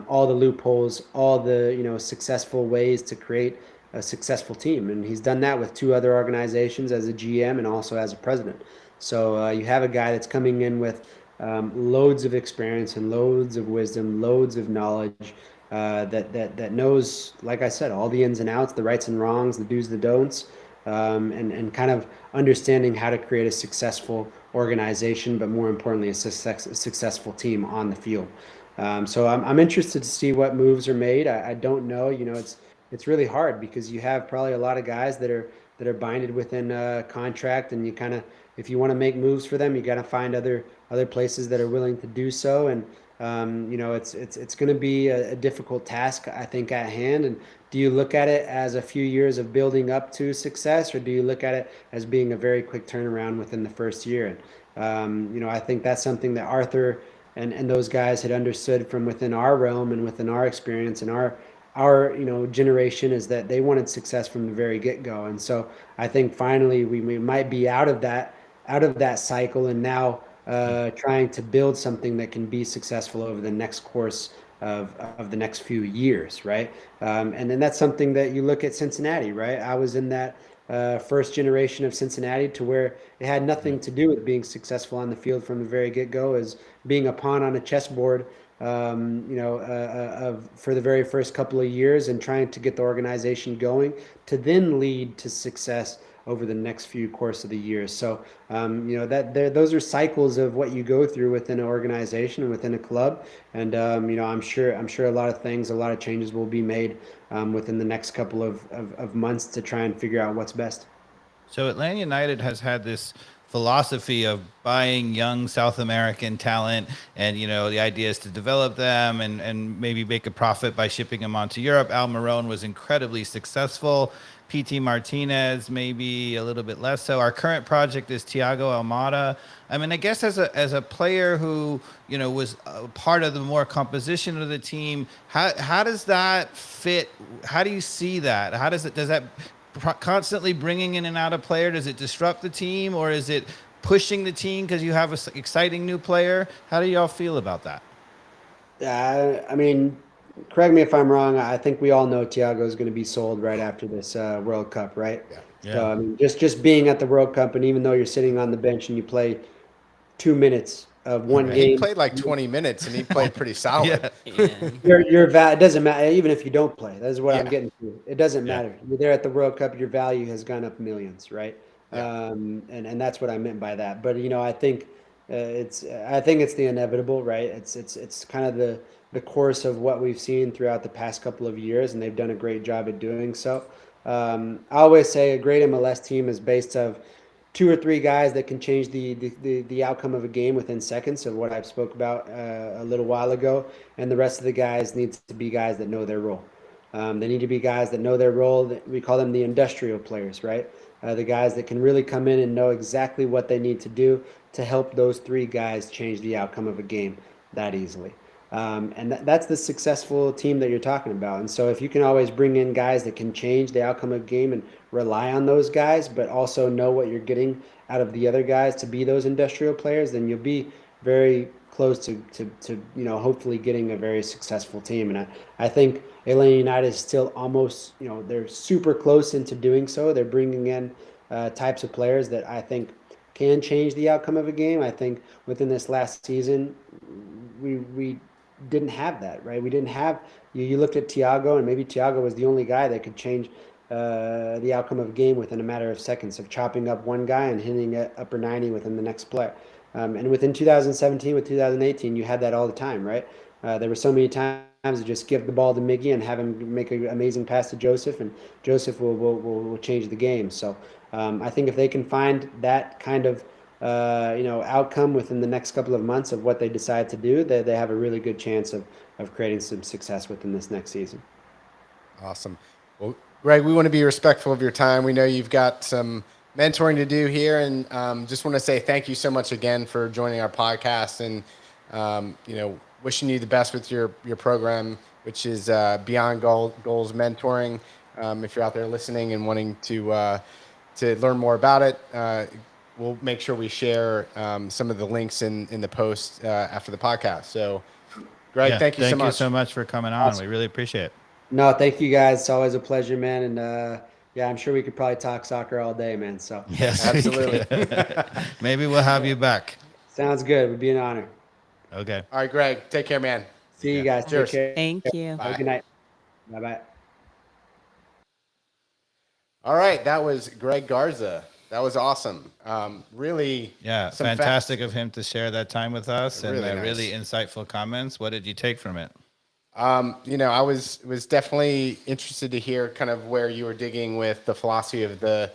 [SPEAKER 4] all the loopholes, all the successful ways to create a successful team, and he's done that with two other organizations as a GM and also as a president. So you have a guy that's coming in with loads of experience and loads of wisdom, loads of knowledge, that knows, like I said, all the ins and outs, the rights and wrongs, the do's, the don'ts, and kind of understanding how to create a successful organization, but more importantly, a successful team on the field. So I'm interested to see what moves are made. I don't know. It's really hard because you have probably a lot of guys that are binded within a contract, and you kind of, if you want to make moves for them, you got to find other places that are willing to do so. And it's going to be a difficult task, I think, at hand. And do you look at it as a few years of building up to success, or do you look at it as being a very quick turnaround within the first year? And I think that's something that Arthur and those guys had understood from within our realm and within our experience and our generation, is that they wanted success from the very get-go. And so I think finally we might be out of that cycle, and now trying to build something that can be successful over the next course of the next few years, right? And then that's something that you look at Cincinnati, right? I was in that first generation of Cincinnati, to where it had nothing to do with being successful on the field from the very get-go, as being a pawn on a chessboard, for the very first couple of years, and trying to get the organization going to then lead to success over the next few course of the years. So, those are cycles of what you go through within an organization and within a club. And, I'm sure a lot of changes will be made within the next couple of months to try and figure out what's best.
[SPEAKER 2] So Atlanta United has had this philosophy of buying young South American talent, and the idea is to develop them and maybe make a profit by shipping them onto Europe. Al Marone was incredibly successful. PT Martinez maybe a little bit less so. Our current project is Thiago Almada. I mean, I guess as a player who was a part of the more composition of the team, how does that fit? How do you see that? Does that constantly bringing in and out a player, does it disrupt the team, or is it pushing the team because you have an exciting new player? How do y'all feel about that?
[SPEAKER 4] I mean, correct me if I'm wrong. I think we all know Thiago is going to be sold right after this World Cup, right?
[SPEAKER 1] Yeah.
[SPEAKER 4] So
[SPEAKER 2] Yeah.
[SPEAKER 4] I mean, just being at the World Cup, and even though you're sitting on the bench and you play 2 minutes of one
[SPEAKER 1] He
[SPEAKER 4] game,
[SPEAKER 1] played like 20 minutes and he played pretty solid.
[SPEAKER 2] Yeah.
[SPEAKER 3] Yeah.
[SPEAKER 4] it doesn't matter. Even if you don't play, that's what I'm
[SPEAKER 1] Yeah.
[SPEAKER 4] getting to. It doesn't
[SPEAKER 2] Yeah.
[SPEAKER 4] matter. You're there at the World Cup. Your value has gone up millions, right?
[SPEAKER 1] Yeah.
[SPEAKER 4] And that's what I meant by that. But I think it's the inevitable, right? It's kind of the course of what we've seen throughout the past couple of years, and they've done a great job at doing so. I always say a great MLS team is based of two or three guys that can change the outcome of a game within seconds, of what I've spoke about a little while ago. And the rest of the guys needs to be guys that know their role. They need to be guys that know their role. We call them the industrial players, right? The guys that can really come in and know exactly what they need to do to help those three guys change the outcome of a game that easily. And that's the successful team that you're talking about. And so if you can always bring in guys that can change the outcome of a game and rely on those guys, but also know what you're getting out of the other guys to be those industrial players, then you'll be very close to hopefully getting a very successful team. And I think Atlanta United is still almost, they're super close into doing so. They're bringing in types of players that I think can change the outcome of a game. I think within this last season, we didn't have that, right? We didn't have you looked at Thiago, and maybe Thiago was the only guy that could change the outcome of a game within a matter of seconds, of chopping up one guy and hitting it upper 90 within the next play. And within 2017 with 2018, you had that all the time, right? There were so many times to just give the ball to Miggy and have him make an amazing pass to Joseph, and Joseph will change the game. So I think if they can find that kind of outcome within the next couple of months of what they decide to do, they have a really good chance of creating some success within this next season.
[SPEAKER 1] Awesome. Well, Greg, we want to be respectful of your time. We know you've got some mentoring to do here, and just want to say thank you so much again for joining our podcast, and wishing you the best with your program, which is Beyond Goals Mentoring. If you're out there listening and wanting to learn more about it, we'll make sure we share some of the links in the post after the podcast. So, Greg,
[SPEAKER 2] Yeah.
[SPEAKER 1] thank you so
[SPEAKER 2] Thank
[SPEAKER 1] much.
[SPEAKER 2] you so much for coming on. We really appreciate it.
[SPEAKER 4] No, thank you guys. It's always a pleasure, man. And yeah, I'm sure we could probably talk soccer all day, man. So
[SPEAKER 2] Yes,
[SPEAKER 1] Absolutely.
[SPEAKER 2] maybe we'll have you back.
[SPEAKER 4] sounds good. It would be an honor.
[SPEAKER 2] Okay.
[SPEAKER 1] All right, Greg, take care, man.
[SPEAKER 4] See you
[SPEAKER 2] Yeah.
[SPEAKER 4] guys.
[SPEAKER 1] Cheers.
[SPEAKER 4] Take care.
[SPEAKER 3] Thank you.
[SPEAKER 4] Have
[SPEAKER 1] Bye.
[SPEAKER 4] a good night. Bye bye.
[SPEAKER 1] All right, that was Greg Garza. That was awesome. Really,
[SPEAKER 2] Yeah,
[SPEAKER 1] some
[SPEAKER 2] fantastic of him to share that time with us and
[SPEAKER 1] Really nice.
[SPEAKER 2] really insightful comments. What did you take from it?
[SPEAKER 1] I was definitely interested to hear kind of where you were digging with the philosophy of the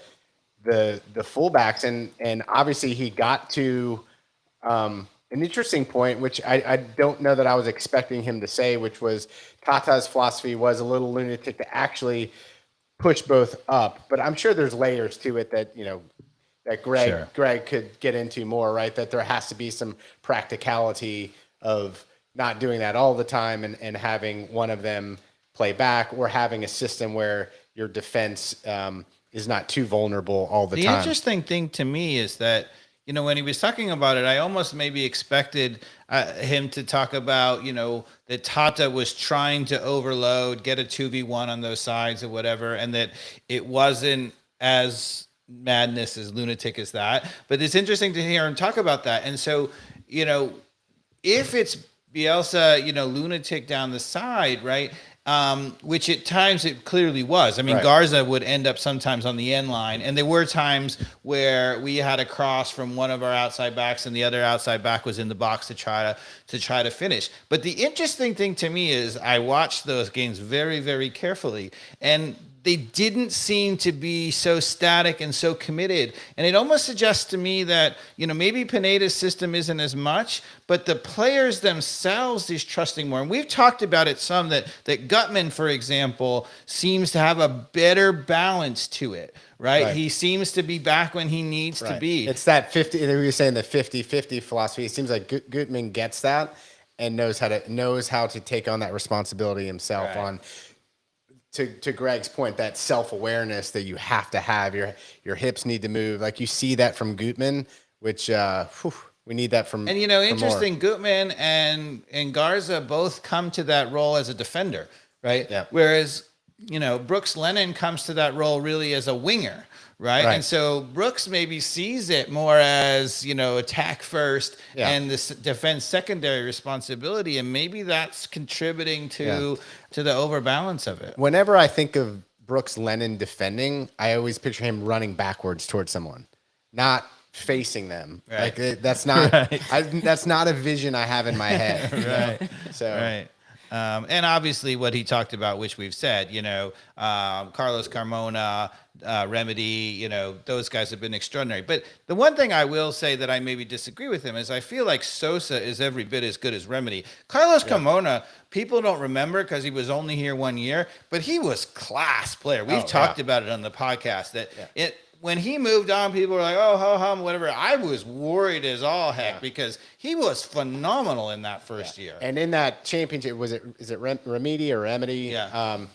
[SPEAKER 1] fullbacks, and obviously he got to an interesting point, which I don't know that I was expecting him to say, which was Tata's philosophy was a little lunatic to actually push both up, but I'm sure there's layers to it that that Greg could get into more, right? That there has to be some practicality of not doing that all the time and having one of them play back, or having a system where your defense is not too vulnerable all the time.
[SPEAKER 2] The interesting thing to me is that, when he was talking about it, I almost maybe expected him to talk about, that Tata was trying to overload, get a 2v1 on those sides or whatever, and that it wasn't as madness as lunatic as that. But it's interesting to hear him talk about that. And so, if it's Bielsa, lunatic down the side, right? Which at times it clearly was. I mean,
[SPEAKER 1] Right.
[SPEAKER 2] Garza would end up sometimes on the end line, and there were times where we had a cross from one of our outside backs, and the other outside back was in the box to try to finish. But the interesting thing to me is I watched those games very, very carefully, and they didn't seem to be so static and so committed. And it almost suggests to me that, maybe Pineda's system isn't as much, but the players themselves is trusting more. And we've talked about it some, that Gutman, for example, seems to have a better balance to it, right? He seems to be back when he needs to be.
[SPEAKER 1] It's that 50, we were saying the 50-50 philosophy. It seems like Gutman gets that and knows how to take on that responsibility himself on. To Greg's point, that self-awareness that you have to have, your hips need to move. Like you see that from Gutman, which we need that from.
[SPEAKER 2] And interesting, Gutman and Garza both come to that role as a defender, right?
[SPEAKER 1] Yeah.
[SPEAKER 2] Whereas Brooks Lennon comes to that role really as a winger, right? And so Brooks maybe sees it more as attack first and the defense secondary responsibility, and maybe that's contributing to the overbalance of it.
[SPEAKER 1] Whenever I think of Brooks Lennon defending, I always picture him running backwards towards someone, not facing them.
[SPEAKER 2] Right.
[SPEAKER 1] Like that's not that's not a vision I have in my head.
[SPEAKER 2] Right.
[SPEAKER 1] So
[SPEAKER 2] right. And obviously what he talked about, which we've said, Carlos Carmona, Remedy, those guys have been extraordinary. But the one thing I will say that I maybe disagree with him is I feel like Sosa is every bit as good as Remedy. Carlos Carmona, people don't remember because he was only here 1 year, but he was class player. We've talked about it on the podcast that when he moved on, people were like, oh, ho hum, whatever. I was worried as all heck because he was phenomenal in that first year.
[SPEAKER 1] And in that championship, is it Remedy or Remedy?
[SPEAKER 2] Yeah.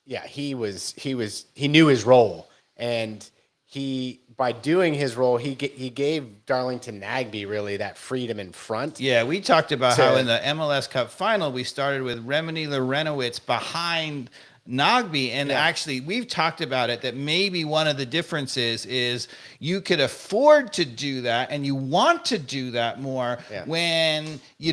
[SPEAKER 1] He knew his role, and by doing his role, he gave Darlington Nagbe really that freedom in front.
[SPEAKER 2] Yeah, we talked about how in the MLS Cup final, we started with Remedy Lorenowitz behind Nagbe, and actually we've talked about it that maybe one of the differences is you could afford to do that and you want to do that more when you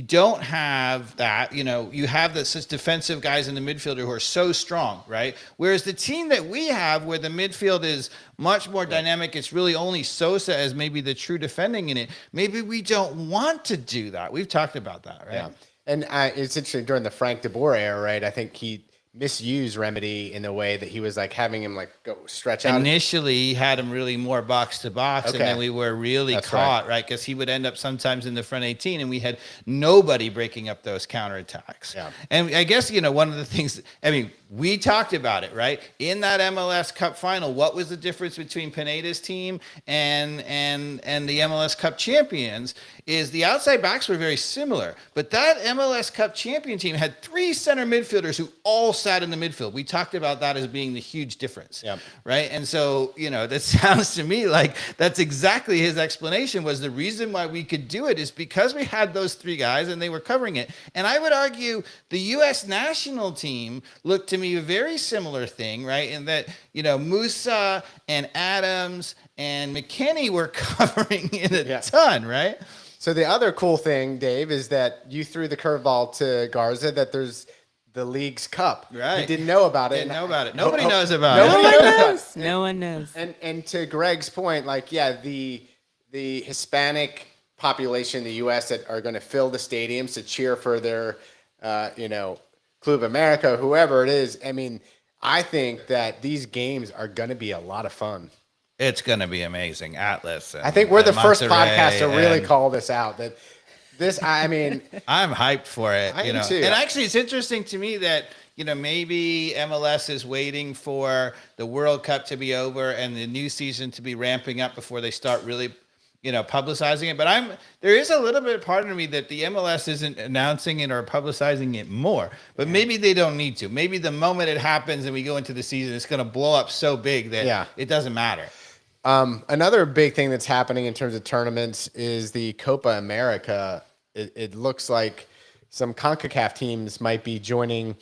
[SPEAKER 2] don't have that, you have such defensive guys in the midfielder who are so strong, right? Whereas the team that we have where the midfield is much more dynamic, it's really only Sosa as maybe the true defending in it. Maybe we don't want to do that. We've talked about that, right?
[SPEAKER 1] Yeah. And it's interesting during the Frank de Boer era, right? I think he misused Remedy in the way that he was like having him like go stretch out.
[SPEAKER 2] Initially, he had him really more box to box, and then we were really caught, right? Because he would end up sometimes in the front 18, and we had nobody breaking up those counterattacks. Yeah. And I guess, one of the things, we talked about it, right? In that MLS Cup final, what was the difference between Pineda's team and the MLS Cup champions is the outside backs were very similar, but that MLS Cup champion team had 3 center midfielders who all sat in the midfield. We talked about that as being the huge difference, right? And so, that sounds to me like that's exactly his explanation was the reason why we could do it is because we had those 3 guys and they were covering it. And I would argue the U.S. national team looked to me a very similar thing, right? In that, Musa and Adams and McKinney were covering in a ton, right?
[SPEAKER 1] So the other cool thing, Dave, is that you threw the curveball to Garza that there's the league's cup.
[SPEAKER 2] Right.
[SPEAKER 1] He didn't know about it.
[SPEAKER 2] Didn't know about it. Nobody knows about
[SPEAKER 3] No
[SPEAKER 2] it.
[SPEAKER 1] Nobody
[SPEAKER 3] one
[SPEAKER 1] knows about it.
[SPEAKER 3] knows. No one knows.
[SPEAKER 1] And to Greg's point, like, yeah, the Hispanic population in the U.S. that are going to fill the stadiums to cheer for their, Club America, whoever it is. I mean, I think that these games are going to be a lot of fun.
[SPEAKER 2] It's going to be amazing. Atlas.
[SPEAKER 1] I think we're the first
[SPEAKER 2] Monterrey
[SPEAKER 1] podcast to really
[SPEAKER 2] and-
[SPEAKER 1] call this out. That this, I mean,
[SPEAKER 2] I'm hyped for it.
[SPEAKER 1] I am too.
[SPEAKER 2] And actually, it's interesting to me that maybe MLS is waiting for the World Cup to be over and the new season to be ramping up before they start really, publicizing it. But there is a little bit part of me that the MLS isn't announcing it or publicizing it more. But maybe they don't need to. Maybe the moment it happens and we go into the season, it's going to blow up so big that it doesn't matter.
[SPEAKER 1] Another big thing that's happening in terms of tournaments is the Copa America. It looks like some CONCACAF teams might be joining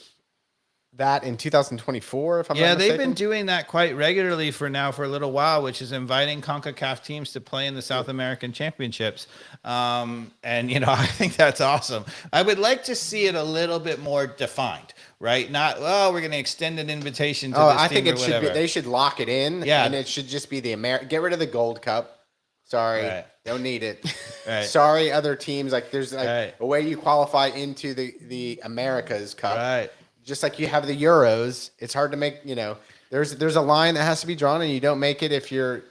[SPEAKER 1] that in 2024, if I'm not mistaken.
[SPEAKER 2] They've been doing that quite regularly for a little while, which is inviting CONCACAF teams to play in the South American Championships. And, I think that's awesome. I would like to see it a little bit more defined, right? Not, we're going to extend an invitation to this team
[SPEAKER 1] I think
[SPEAKER 2] or
[SPEAKER 1] it should
[SPEAKER 2] whatever.
[SPEAKER 1] be, they should lock it in.
[SPEAKER 2] Yeah.
[SPEAKER 1] And it should just be get rid of the Gold Cup. Sorry.
[SPEAKER 2] Right.
[SPEAKER 1] Don't need it.
[SPEAKER 2] Right.
[SPEAKER 1] Sorry, other teams. Like, there's
[SPEAKER 2] Right.
[SPEAKER 1] a way you qualify into the America's Cup.
[SPEAKER 2] Right.
[SPEAKER 1] Just like you have the Euros, it's hard to make, there's a line that has to be drawn, and you don't make it if you're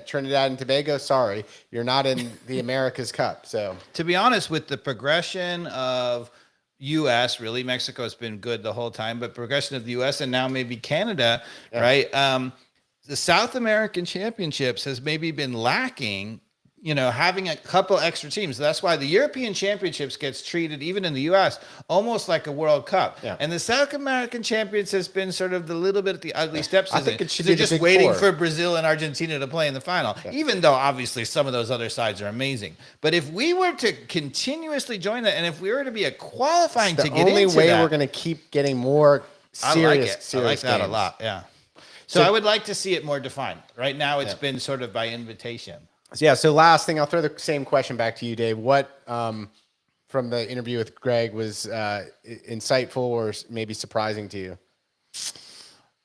[SPEAKER 1] Trinidad and Tobago. Sorry, you're not in the America's Cup. So,
[SPEAKER 2] to be honest, with the progression of U.S., really, Mexico has been good the whole time, but progression of the U.S. and now maybe Canada, right? The South American Championships has maybe been lacking, having a couple extra teams. That's why the European Championships gets treated, even in the U.S., almost like a World Cup.
[SPEAKER 1] Yeah.
[SPEAKER 2] And the South American Champions has been sort of the little bit of the ugly steps.
[SPEAKER 1] I think it should
[SPEAKER 2] They're
[SPEAKER 1] be the
[SPEAKER 2] just
[SPEAKER 1] Big
[SPEAKER 2] waiting
[SPEAKER 1] Four.
[SPEAKER 2] for Brazil and Argentina to play in the final, even though obviously some of those other sides are amazing. But if we were to continuously join that, and if we were to be a qualifying to
[SPEAKER 1] the
[SPEAKER 2] get into
[SPEAKER 1] only way
[SPEAKER 2] that,
[SPEAKER 1] we're going to keep getting more serious.
[SPEAKER 2] I like that a
[SPEAKER 1] games.
[SPEAKER 2] lot. Yeah. So I would like to see it more defined. Right now, it's been sort of by invitation.
[SPEAKER 1] So last thing, I'll throw the same question back to you, Dave. What from the interview with Greg was insightful or maybe surprising to you?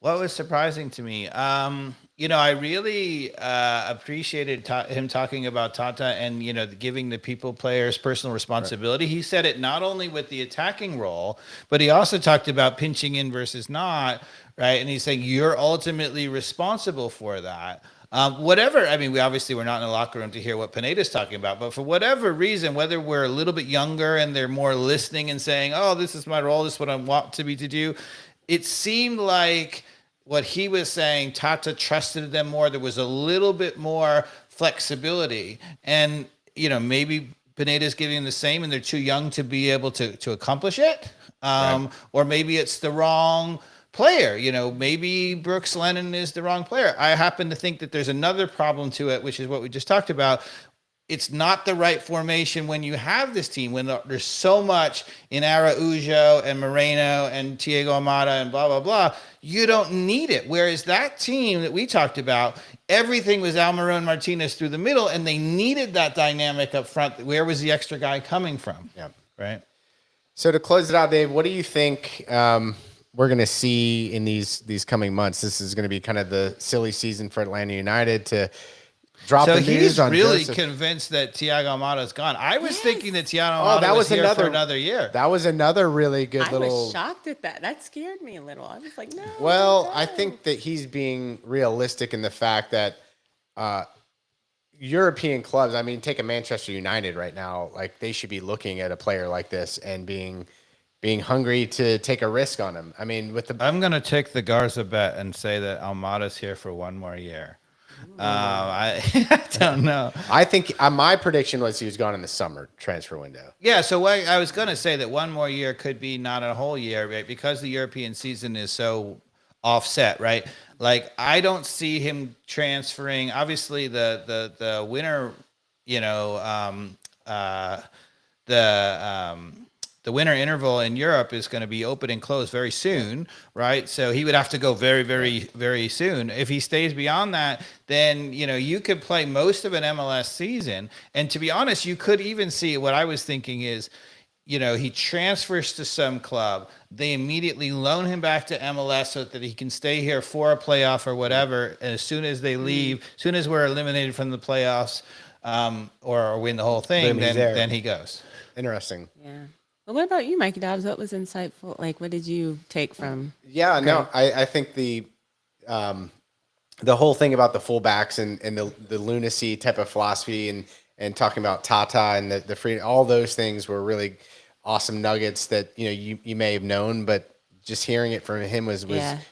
[SPEAKER 2] What was surprising to me? I really appreciated him talking about Tata and, giving the players personal responsibility. Right. He said it not only with the attacking role, but he also talked about pinching in versus not, right? And he's saying you're ultimately responsible for that. Whatever, we're not in the locker room to hear what Pineda's talking about, but for whatever reason, whether we're a little bit younger and they're more listening and saying, oh, this is my role, this is what I want to do, it seemed like what he was saying, Tata trusted them more. There was a little bit more flexibility. And, maybe Pineda's giving them the same and they're too young to be able to accomplish it. Right. Or maybe it's the wrong player. Maybe Brooks Lennon is the wrong player. I happen to think that there's another problem to it, which is what we just talked about. It's not the right formation when you have this team, when there's so much in Araujo and Moreno and Thiago Almada and blah, blah, blah. You don't need it. Whereas that team that we talked about, everything was Almiron Martinez through the middle, and they needed that dynamic up front. Where was the extra guy coming from?
[SPEAKER 1] Yeah.
[SPEAKER 2] Right.
[SPEAKER 1] So to close it out, Dave, what do you think we're going to see in these coming months? This is going to be kind of the silly season for Atlanta United to drop the news on
[SPEAKER 2] really
[SPEAKER 1] Joseph.
[SPEAKER 2] Convinced that Thiago Almada is gone. I was thinking that Thiago Almada was here for another year.
[SPEAKER 1] That was another really good
[SPEAKER 3] I was shocked at that. That scared me a little. I was like, no.
[SPEAKER 1] Well, I think that he's being realistic in the fact that European clubs, take a Manchester United right now, like they should be looking at a player like this and being hungry to take a risk on him.
[SPEAKER 2] I'm going to take the Garza bet and say that Almada's here for one more year. I don't know.
[SPEAKER 1] I think my prediction was he was gone in the summer transfer window.
[SPEAKER 2] Yeah, so I was going to say that one more year could be not a whole year, right? Because the European season is so offset, right? Like I don't see him transferring. Obviously, the winter, the winter interval in Europe is going to be open and closed very soon, right? So he would have to go very, very, very soon. If he stays beyond that, then, you could play most of an MLS season. And to be honest, you could even see what I was thinking is he transfers to some club. They immediately loan him back to MLS so that he can stay here for a playoff or whatever. And as soon as they leave, as soon as we're eliminated from the playoffs, or win the whole thing,
[SPEAKER 1] Boom, he's there.
[SPEAKER 2] then he goes.
[SPEAKER 1] Interesting.
[SPEAKER 3] Yeah. Well, what about you, Mikey Dobbs? What was insightful? Like, what did you take from?
[SPEAKER 1] Yeah, no, I think the whole thing about the fullbacks and the lunacy type of philosophy and talking about Tata and the free, all those things were really awesome nuggets that you may have known, but just hearing it from him was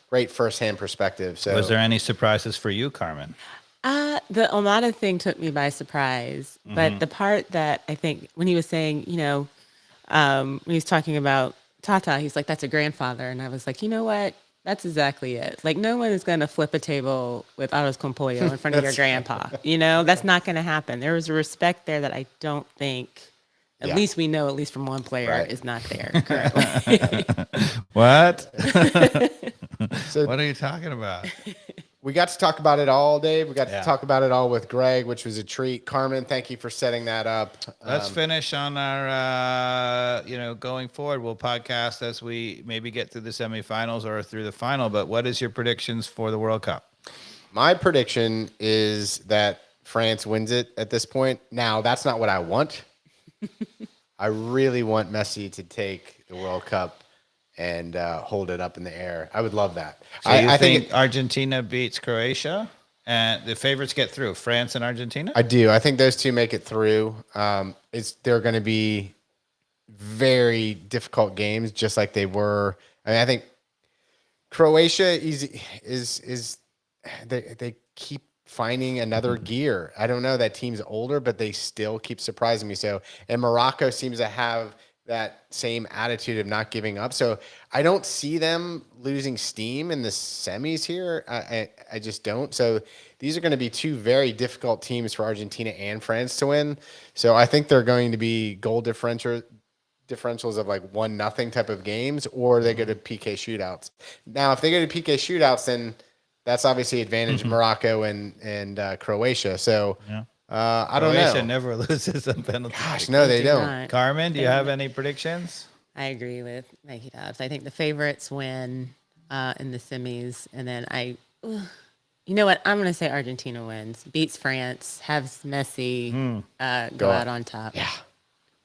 [SPEAKER 1] great firsthand perspective. So
[SPEAKER 2] Was there any surprises for you, Carmen?
[SPEAKER 3] The Omada thing took me by surprise, but the part that I think when he was saying, when he was talking about Tata, he's like, "That's a grandfather," and I was like, you know what? That's exactly it. Like, no one is going to flip a table with Autos Compollo in front of your grandpa. That's not going to happen. There was a respect there that I don't think, at least we know, at least from one player, is not there currently.
[SPEAKER 2] What?
[SPEAKER 1] So
[SPEAKER 2] What are you talking about?
[SPEAKER 1] we got to talk about it all, Dave. We got to talk about it all with Greg, which was a treat. Carmen, thank you for setting that up.
[SPEAKER 2] Let's finish on our, going forward. We'll podcast as we maybe get through the semifinals or through the final. But what is your predictions for the World Cup?
[SPEAKER 1] My prediction is that France wins it at this point. Now, that's not what I want. I really want Messi to take the World Cup and hold it up in the air. I would love that.
[SPEAKER 2] So I think Argentina beats Croatia and the favorites get through, France and Argentina?
[SPEAKER 1] I do. I think those two make it through. They're going to be very difficult games, just like they were. I mean, I think Croatia they keep finding another gear. I don't know, that team's older, but they still keep surprising me. So, and Morocco seems to have that same attitude of not giving up. So I don't see them losing steam in the semis here. I just don't. So these are going to be two very difficult teams for Argentina and France to win. So I think they're going to be goal differentials of like 1-0 type of games, or they go to PK shootouts. Now, if they go to PK shootouts, then that's obviously advantage Morocco and Croatia. So I don't know.
[SPEAKER 2] Croatia never loses on penalty.
[SPEAKER 1] Gosh, no, they don't.
[SPEAKER 3] not.
[SPEAKER 2] Carmen, do you have any predictions?
[SPEAKER 3] I agree with Mikey Dobbs. I think the favorites win in the semis, and then you know what? I'm going to say Argentina wins, beats France, has Messi go out on top.
[SPEAKER 1] Yeah,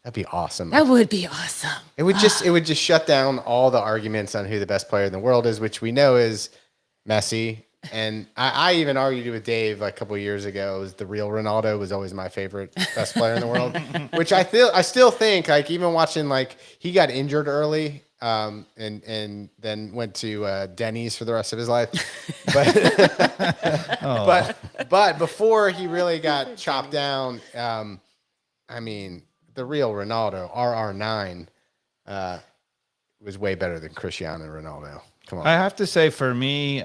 [SPEAKER 1] that'd be awesome.
[SPEAKER 3] That would be awesome.
[SPEAKER 1] It would just shut down all the arguments on who the best player in the world is, which we know is Messi. And I even argued with Dave a couple of years ago. It was the real Ronaldo was always my favorite best player in the world, which I still think, like, even watching, like, he got injured early and then went to Denny's for the rest of his life. But before he really got chopped down, I mean, the real Ronaldo, RR9, was way better than Cristiano Ronaldo. Come on.
[SPEAKER 2] I have to say, for me,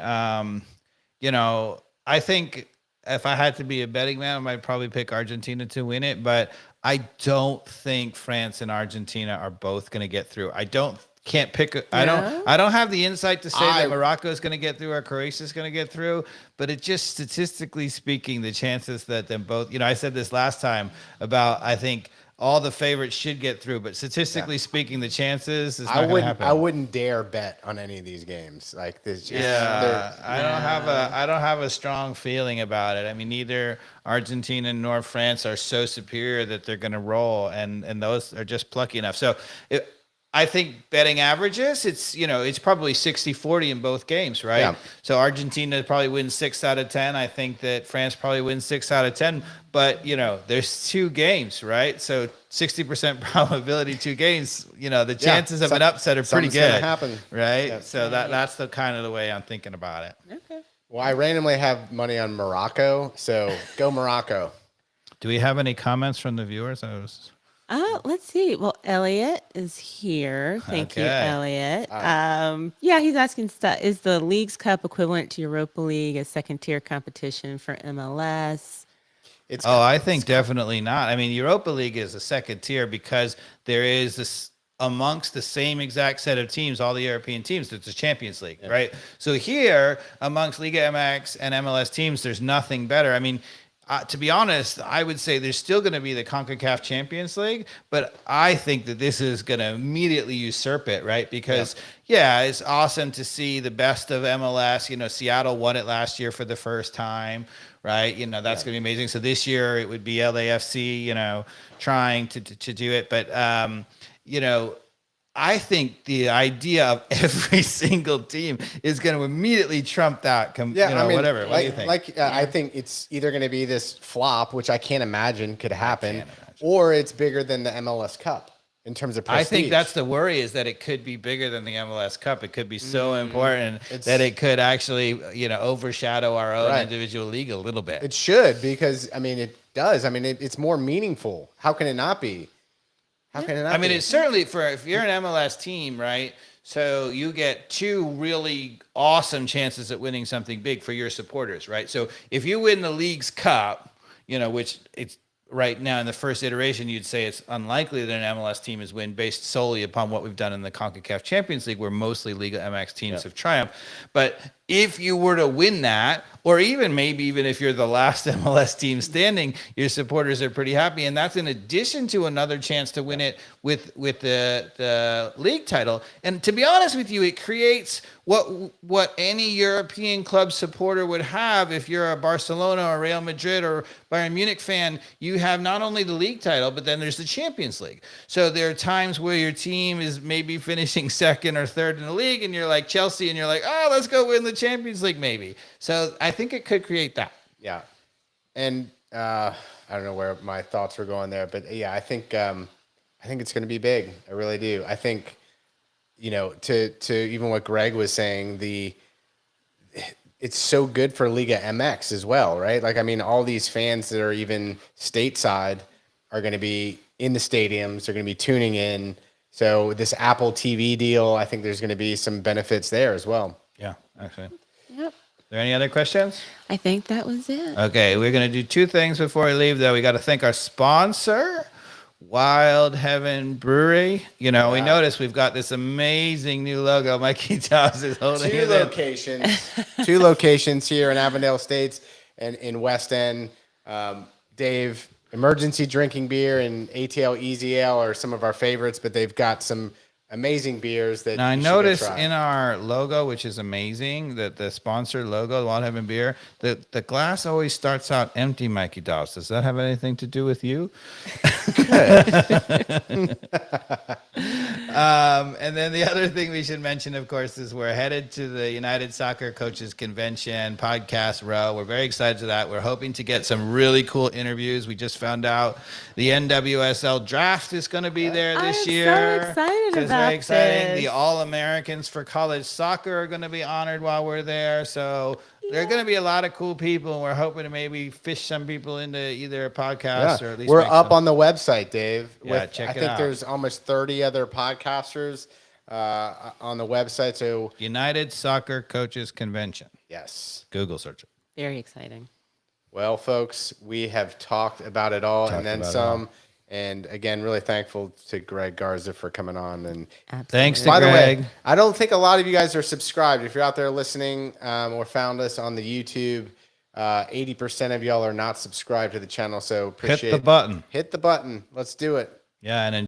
[SPEAKER 2] I think if I had to be a betting man, I might probably pick Argentina to win it, but I don't think France and Argentina are both going to get through. I don't have the insight to say that Morocco is going to get through or Croatia is going to get through, but it just, statistically speaking, the chances that them both, I said this last time about, I think all the favorites should get through, but statistically speaking, the chances is not going to happen.
[SPEAKER 1] I wouldn't dare bet on any of these games. Like this.
[SPEAKER 2] I don't have a strong feeling about it. I mean, neither Argentina nor France are so superior that they're going to roll, and those are just plucky enough. So I think betting averages, it's probably 60-40 in both games, right? Yeah. So Argentina probably wins 6 out of 10. I think that France probably wins 6 out of 10. But, there's 2 games, right? So 60% probability 2 games, the chances of an upset are pretty good.
[SPEAKER 1] Gonna happen.
[SPEAKER 2] Right? Yeah. So that's the kind of the way I'm thinking about it.
[SPEAKER 3] Okay.
[SPEAKER 1] Well, I randomly have money on Morocco, so go Morocco.
[SPEAKER 2] Do we have any comments from the viewers?
[SPEAKER 3] Let's see. Well, Elliot is here. Thank you, Elliot. He's asking, is the Leagues Cup equivalent to Europa League, a second-tier competition for MLS?
[SPEAKER 2] I think definitely not. I mean, Europa League is a second tier because there is this amongst the same exact set of teams, all the European teams, it's a Champions League, right? So here, amongst Liga MX and MLS teams, there's nothing better. I mean, to be honest, I would say there's still going to be the CONCACAF Champions League, but I think that this is going to immediately usurp it, right? Because yeah, it's awesome to see the best of MLS. You know, Seattle won it last year for the first time, right? You know, that's going to be amazing. So this year it would be LAFC, you know, trying to do it, but you know, I think the idea of every single team is going to immediately trump that. Whatever. What do you think?
[SPEAKER 1] I think it's either going to be this flop, which I can't imagine could happen, or it's bigger than the MLS Cup in terms of prestige.
[SPEAKER 2] I think that's the worry, is that it could be bigger than the MLS Cup. It could be so important that it could actually, you know, overshadow our own individual league a little bit.
[SPEAKER 1] It should, because I mean, it does. I mean, it's more meaningful. How can it not be? How can it not be?
[SPEAKER 2] It's certainly if you're an MLS team, right? So you get two really awesome chances at winning something big for your supporters, right? So if you win the league's cup, you know, which it's right now in the first iteration, you'd say it's unlikely that an MLS team is win based solely upon what we've done in the CONCACAF Champions League, where mostly Liga MX teams have triumphed. But if you were to win that, or even if you're the last MLS team standing, your supporters are pretty happy. And that's in addition to another chance to win it with the league title. And to be honest with you, it creates what any European club supporter would have. If you're a Barcelona or Real Madrid or Bayern Munich fan, you have not only the league title, but then there's the Champions League. So there are times where your team is maybe finishing second or third in the league, and you're like Chelsea, and you're like, oh, let's go win the Champions League maybe. So I think it could create that. Yeah.
[SPEAKER 1] And I don't know where my thoughts were going there, but yeah, I think it's going to be big. I really do. I think, you know, to even what Greg was saying, it's so good for Liga MX as well, right? Like, I mean, all these fans that are even stateside are going to be in the stadiums. They're going to be tuning in. So this Apple TV deal, I think there's going to be some benefits there as well.
[SPEAKER 2] Yeah, actually.
[SPEAKER 3] Yep.
[SPEAKER 2] Are there any other questions?
[SPEAKER 3] I think that was it.
[SPEAKER 2] Okay, we're going to do two things before we leave, though. We got to thank our sponsor, Wild Heaven Brewery. You know, we noticed we've got this amazing new logo. Mikey Dawes is holding it.
[SPEAKER 1] Two locations here in Avondale Estates and in West End. Dave, Emergency Drinking Beer and ATL Easy Ale are some of our favorites, but they've got some amazing beers that
[SPEAKER 2] now I noticed in our logo, which is amazing, that the sponsor logo, the Wild Heaven Beer, the glass always starts out empty, Mikey Dawes. Does that have anything to do with you? And then the other thing we should mention, of course, is we're headed to the United Soccer Coaches Convention podcast row. We're very excited to that. We're hoping to get some really cool interviews. We just found out the NWSL draft is going to be there this year.
[SPEAKER 3] I'm so excited about
[SPEAKER 2] very exciting.
[SPEAKER 3] this.
[SPEAKER 2] The All-Americans for college soccer are going to be honored while we're there. So there are going to be a lot of cool people, and we're hoping to maybe fish some people into either a podcast or at least
[SPEAKER 1] we're up on the website, Dave.
[SPEAKER 2] Yeah, check it out.
[SPEAKER 1] I think there's almost 30 other podcasters on the website. So
[SPEAKER 2] United Soccer Coaches Convention.
[SPEAKER 1] Yes.
[SPEAKER 2] Google search it.
[SPEAKER 3] Very exciting.
[SPEAKER 1] Well, folks, we have talked about it all and then some. And again, really thankful to Greg Garza for coming on. And
[SPEAKER 2] thanks to
[SPEAKER 1] by
[SPEAKER 2] Greg.
[SPEAKER 1] the way, I don't think a lot of you guys are subscribed. If you're out there listening or found us on the YouTube, 80% of y'all are not subscribed to the channel. So appreciate
[SPEAKER 2] Hit the button.
[SPEAKER 1] Hit the button. Let's do it.
[SPEAKER 2] Yeah, and